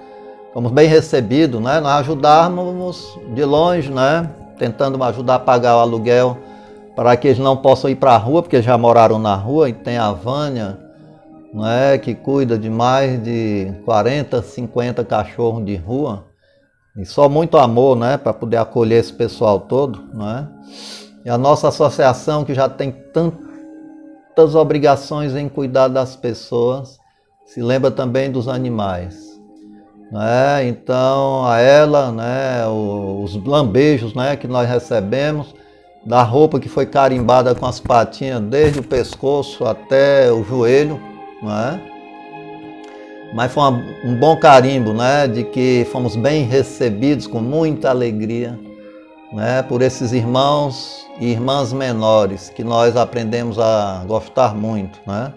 Fomos bem recebidos, né? Nós ajudarmos de longe, né? Tentando ajudar a pagar o aluguel para que eles não possam ir para a rua, porque já moraram na rua, e tem a Vânia, né, que cuida de mais de 40, 50 cachorros de rua, e só muito amor, né, para poder acolher esse pessoal todo, né? E a nossa associação, que já tem tantas obrigações em cuidar das pessoas, se lembra também dos animais, né? Então a ela, né, os lambejos, né, que nós recebemos, da roupa que foi carimbada com as patinhas desde o pescoço até o joelho, né? Mas foi um bom carimbo, né, de que fomos bem recebidos com muita alegria, né, por esses irmãos e irmãs menores que nós aprendemos a gostar muito, né?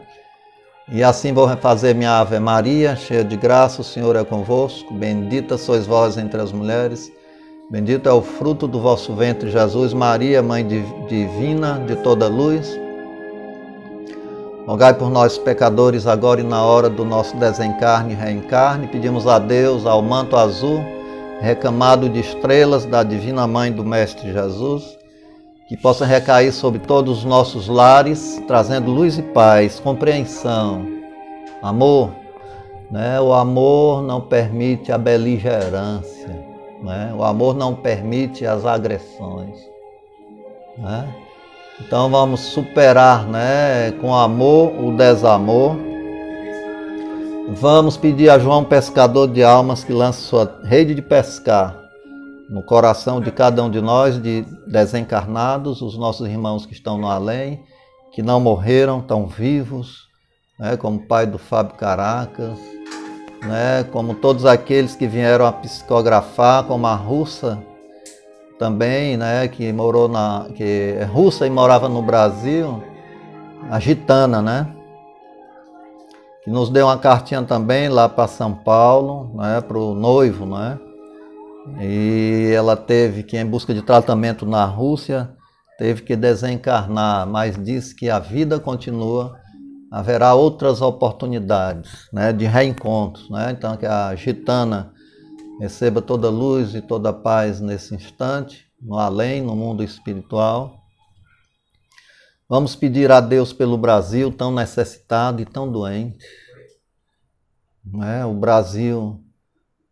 E assim vou fazer minha Ave Maria, cheia de graça, o Senhor é convosco, bendita sois vós entre as mulheres, bendito é o fruto do vosso ventre, Jesus. Maria, Mãe divina de toda luz, rogai por nós, pecadores, agora e na hora do nosso desencarne e reencarne. Pedimos a Deus, ao manto azul, recamado de estrelas da Divina Mãe do Mestre Jesus, que possa recair sobre todos os nossos lares, trazendo luz e paz, compreensão, amor, né? O amor não permite a beligerância, né? O amor não permite as agressões, né? Então vamos superar, né, com amor o desamor. Vamos pedir a João Pescador de Almas que lance sua rede de pescar no coração de cada um de nós, de desencarnados, os nossos irmãos que estão no além, que não morreram, estão vivos, né, como o pai do Fábio Caracas, né, como todos aqueles que vieram a psicografar, como a russa também, né, que é russa e morava no Brasil, a gitana, né, que nos deu uma cartinha também lá para São Paulo, né, para o noivo, né, e ela teve que, em busca de tratamento na Rússia, teve que desencarnar, mas disse que a vida continua, haverá outras oportunidades, né, de reencontros, né? Então que a gitana receba toda luz e toda paz nesse instante, no além, no mundo espiritual. Vamos pedir a Deus pelo Brasil tão necessitado e tão doente. O Brasil,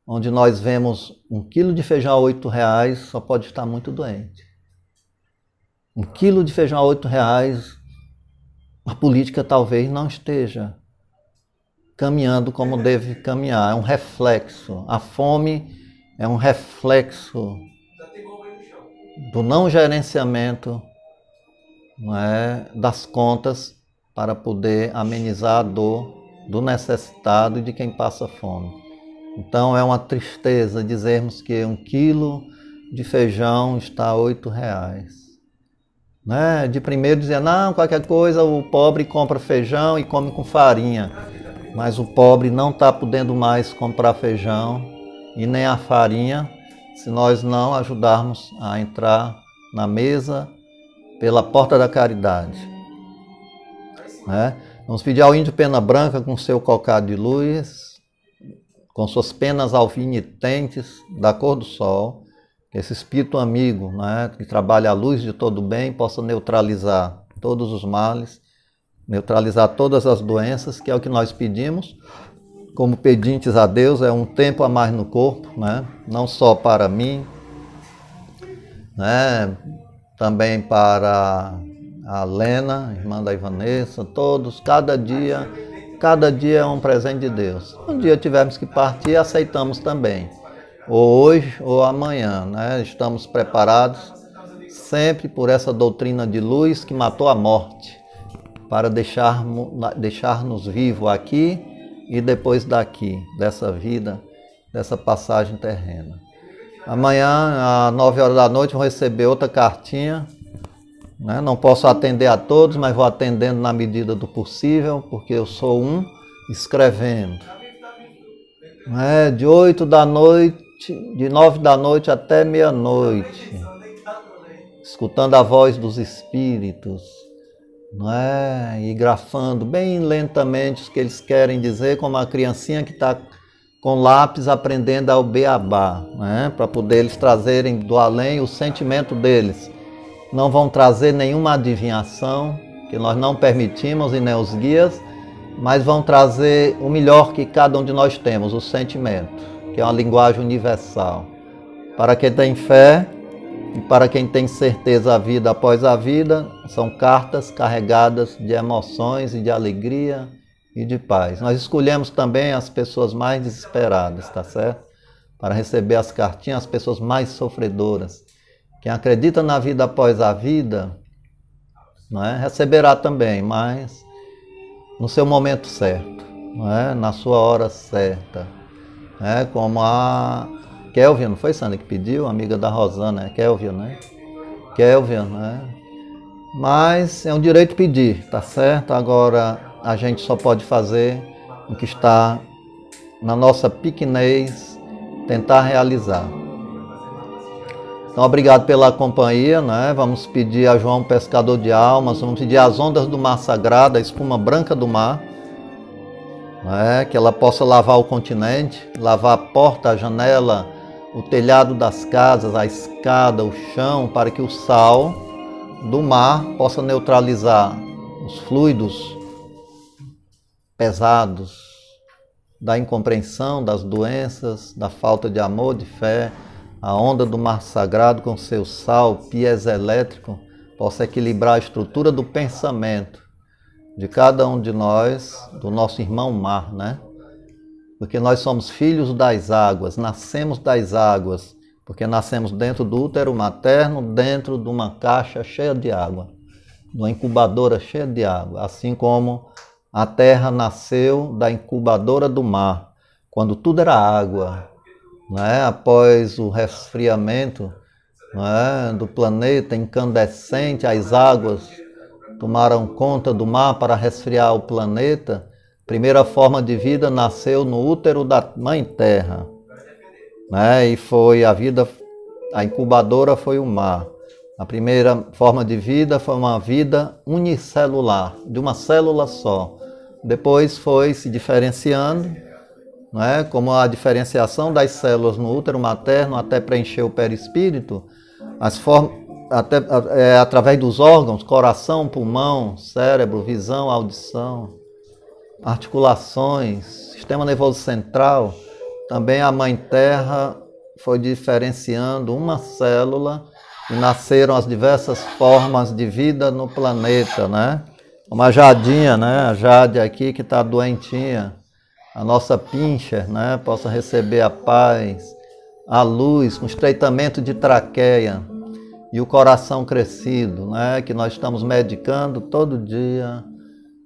onde nós vemos 1 quilo de feijão a R$8, só pode estar muito doente. 1 quilo de feijão a R$8, a política talvez não esteja caminhando como deve caminhar. É um reflexo. A fome é um reflexo do não gerenciamento, das contas para poder amenizar a dor do necessitado e de quem passa fome. Então é uma tristeza dizermos que 1 quilo de feijão está a R$8. De primeiro dizia, não, qualquer coisa o pobre compra feijão e come com farinha. Mas o pobre não está podendo mais comprar feijão e nem a farinha se nós não ajudarmos a entrar na mesa pela porta da caridade. Vamos pedir ao índio Pena Branca com seu cocado de luz, com suas penas alfinetentes da cor do sol, que esse espírito amigo, que trabalha a luz de todo o bem, possa neutralizar todos os males, neutralizar todas as doenças, que é o que nós pedimos, como pedintes a Deus, é um tempo a mais no corpo, não só para mim, também para a Lena, irmã da Ivanessa, todos, cada dia é um presente de Deus. Um dia tivermos que partir, aceitamos também, ou hoje ou amanhã, estamos preparados sempre por essa doutrina de luz que matou a morte, para deixar-nos vivos aqui e depois daqui, dessa vida, dessa passagem terrena. Amanhã, às 9 horas da noite, vou receber outra cartinha. Não posso atender a todos, mas vou atendendo na medida do possível, porque eu sou um escrevendo. De 8 da noite, de 9 da noite até meia-noite, escutando a voz dos espíritos, e grafando bem lentamente o que eles querem dizer, como a criancinha que está com lápis aprendendo ao beabá, para poder eles trazerem do além o sentimento deles. Não vão trazer nenhuma adivinhação, que nós não permitimos e nem os guias, mas vão trazer o melhor que cada um de nós temos, o sentimento, que é uma linguagem universal. Para quem tem fé e para quem tem certeza a vida após a vida, são cartas carregadas de emoções e de alegria e de paz. Nós escolhemos também as pessoas mais desesperadas, tá certo? Para receber as cartinhas, as pessoas mais sofredoras. Quem acredita na vida após a vida, receberá também, mas no seu momento certo, na sua hora certa. Como a Kelvin, não foi Sandra que pediu? Amiga da Rosana, Kelvin, Kelvin, Mas é um direito pedir, tá certo? Agora a gente só pode fazer o que está na nossa pequenez, tentar realizar. Então, obrigado pela companhia, Vamos pedir a João Pescador de Almas, vamos pedir as ondas do mar sagrado, a espuma branca do mar, que ela possa lavar o continente, lavar a porta, a janela, o telhado das casas, a escada, o chão, para que o sal do mar possa neutralizar os fluidos pesados da incompreensão, das doenças, da falta de amor, de fé. A onda do mar sagrado com seu sal piezoelétrico possa equilibrar a estrutura do pensamento de cada um de nós, do nosso irmão mar, Porque nós somos filhos das águas, nascemos das águas, porque nascemos dentro do útero materno, dentro de uma caixa cheia de água, de uma incubadora cheia de água, assim como a terra nasceu da incubadora do mar, quando tudo era água, após o resfriamento do planeta incandescente, as águas tomaram conta do mar para resfriar o planeta. A primeira forma de vida nasceu no útero da Mãe Terra, e foi a vida, a incubadora foi o mar. A primeira forma de vida foi uma vida unicelular, de uma célula só. Depois foi se diferenciando não é? Como a diferenciação das células no útero materno até preencher o perispírito, através dos órgãos, coração, pulmão, cérebro, visão, audição, articulações, sistema nervoso central, também a Mãe Terra foi diferenciando uma célula e nasceram as diversas formas de vida no planeta, né? Como a Jadinha, né? A Jade aqui que está doentinha, a nossa Pincher, né? Possa receber a paz, a luz, com estreitamento de traqueia e o coração crescido, né? Que nós estamos medicando todo dia,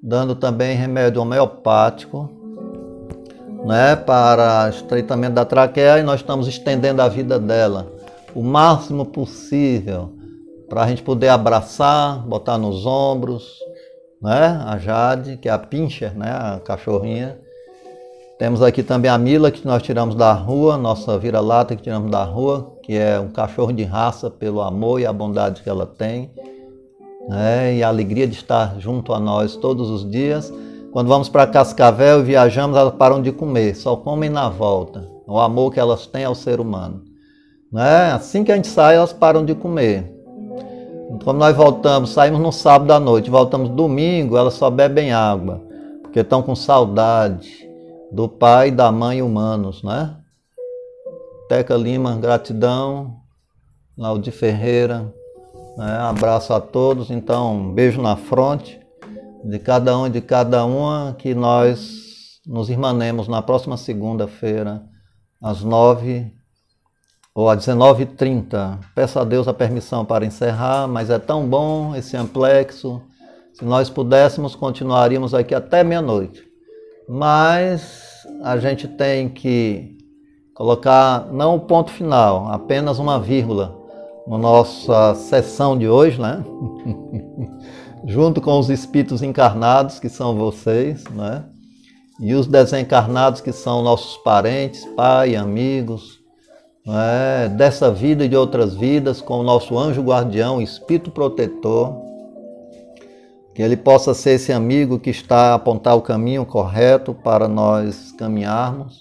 dando também remédio homeopático, né? Para estreitamento da traqueia, e nós estamos estendendo a vida dela o máximo possível para a gente poder abraçar, botar nos ombros, né? A Jade, que é a Pincher, né? A cachorrinha. Temos aqui também a Mila, que nós tiramos da rua, nossa vira-lata que tiramos da rua, que é um cachorro de raça pelo amor e a bondade que ela tem, né? E a alegria de estar junto a nós todos os dias. Quando vamos para Cascavel e viajamos, elas param de comer, só comem na volta. O amor que elas têm ao ser humano, né? Assim que a gente sai, elas param de comer. Quando nós voltamos, saímos no sábado à noite, voltamos domingo, elas só bebem água, porque estão com saudade do pai e da mãe humanos, né? Teca Lima, gratidão. Laudi Ferreira, né? Abraço a todos. Então, um beijo na fronte de cada um e de cada uma, que nós nos irmanemos na próxima segunda-feira, às 9 ou às 19h30. Peço a Deus a permissão para encerrar, mas é tão bom esse amplexo. Se nós pudéssemos, continuaríamos aqui até meia-noite. Mas a gente tem que colocar, não o ponto final, apenas uma vírgula na nossa sessão de hoje, né? Junto com os espíritos encarnados, que são vocês, né? E os desencarnados, que são nossos parentes, pai, amigos, né? Dessa vida e de outras vidas, com o nosso anjo guardião, o espírito protetor, que ele possa ser esse amigo que está a apontar o caminho correto para nós caminharmos,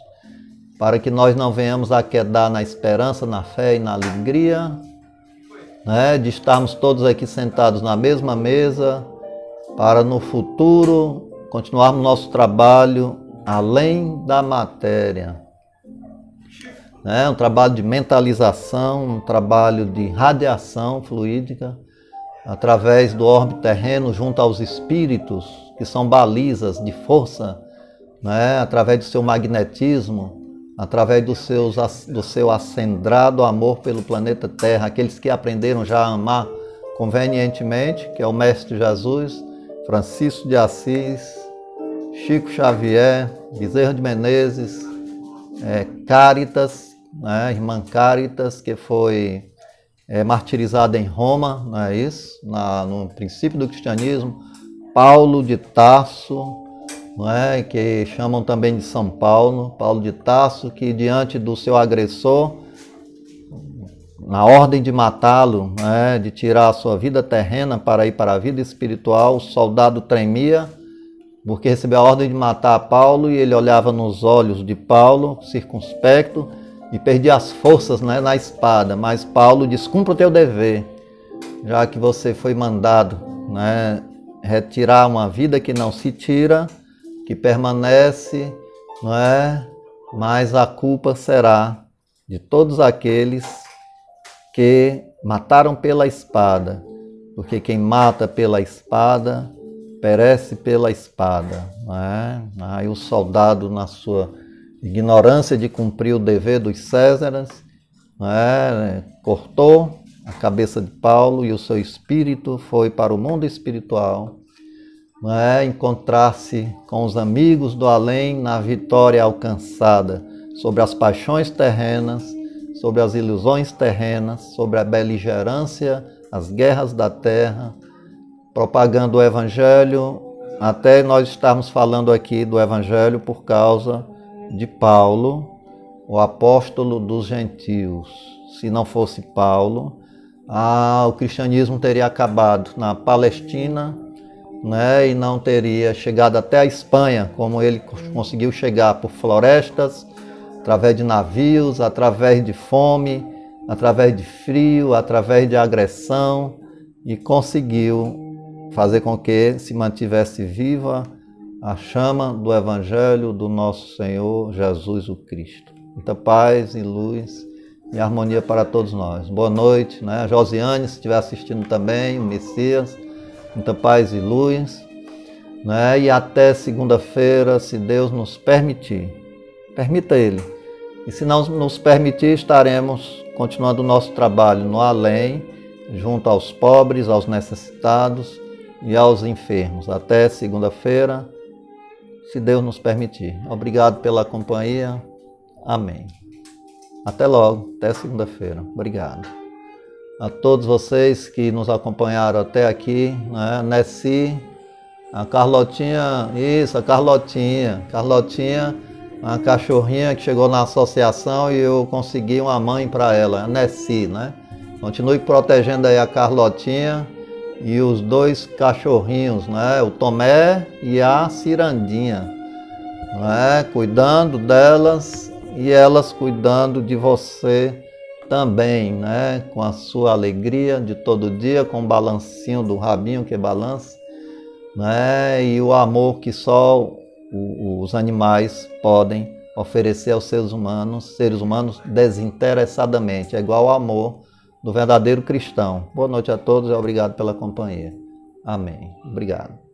para que nós não venhamos a quedar na esperança, na fé e na alegria, né, de estarmos todos aqui sentados na mesma mesa, para no futuro continuarmos nosso trabalho além da matéria. Um trabalho de mentalização, um trabalho de radiação fluídica, através do orbe terreno, junto aos espíritos, que são balizas de força, né? Através do seu magnetismo, através do seu acendrado amor pelo planeta Terra, aqueles que aprenderam já a amar convenientemente, que é o Mestre Jesus, Francisco de Assis, Chico Xavier, Bezerra de Menezes, Cáritas, né? Irmã Cáritas, que foi martirizada em Roma, não é isso? No princípio do cristianismo, Paulo de Tarso, não é? Que chamam também de São Paulo, Paulo de Tarso, que diante do seu agressor, na ordem de matá-lo, né? De tirar a sua vida terrena para ir para a vida espiritual, o soldado tremia, porque recebeu a ordem de matar Paulo, e ele olhava nos olhos de Paulo, circunspecto, e perdia as forças, né, na espada. Mas Paulo diz: cumpra o teu dever, já que você foi mandado, né, retirar uma vida que não se tira, que permanece, não é? Mas a culpa será de todos aqueles que mataram pela espada, porque quem mata pela espada perece pela espada, não é? Aí o soldado, na sua ignorância de cumprir o dever dos Césares, cortou a cabeça de Paulo, e o seu espírito foi para o mundo espiritual, encontrar-se com os amigos do além na vitória alcançada sobre as paixões terrenas, sobre as ilusões terrenas, sobre a beligerância, as guerras da terra, propagando o Evangelho. Até nós estamos falando aqui do Evangelho por causa de Paulo, o apóstolo dos gentios. Se não fosse Paulo, o cristianismo teria acabado na Palestina, né, e não teria chegado até a Espanha, como ele conseguiu chegar por florestas, através de navios, através de fome, através de frio, através de agressão, e conseguiu fazer com que se mantivesse viva a chama do Evangelho do nosso Senhor Jesus o Cristo. Muita paz e luz e harmonia para todos nós. Boa noite, né? Josiane, se estiver assistindo também, o Messias, muita paz e luz, né? E até segunda-feira, se Deus nos permitir. Permita Ele. E se não nos permitir, estaremos continuando o nosso trabalho no além, junto aos pobres, aos necessitados e aos enfermos. Até segunda-feira, se Deus nos permitir. Obrigado pela companhia. Amém. Até logo, até segunda-feira. Obrigado. A todos vocês que nos acompanharam até aqui, né? Nessi, a Carlotinha, isso, a Carlotinha, uma cachorrinha que chegou na associação e eu consegui uma mãe para ela, a Nessi, né? Continue protegendo aí a Carlotinha e os dois cachorrinhos, né? O Tomé e a Cirandinha, né? Cuidando delas e elas cuidando de você também, né? Com a sua alegria de todo dia, com o balancinho do rabinho que balança, né? E o amor que só os animais podem oferecer aos seres humanos desinteressadamente. É igual ao amor do verdadeiro cristão. Boa noite a todos e obrigado pela companhia. Amém. Obrigado.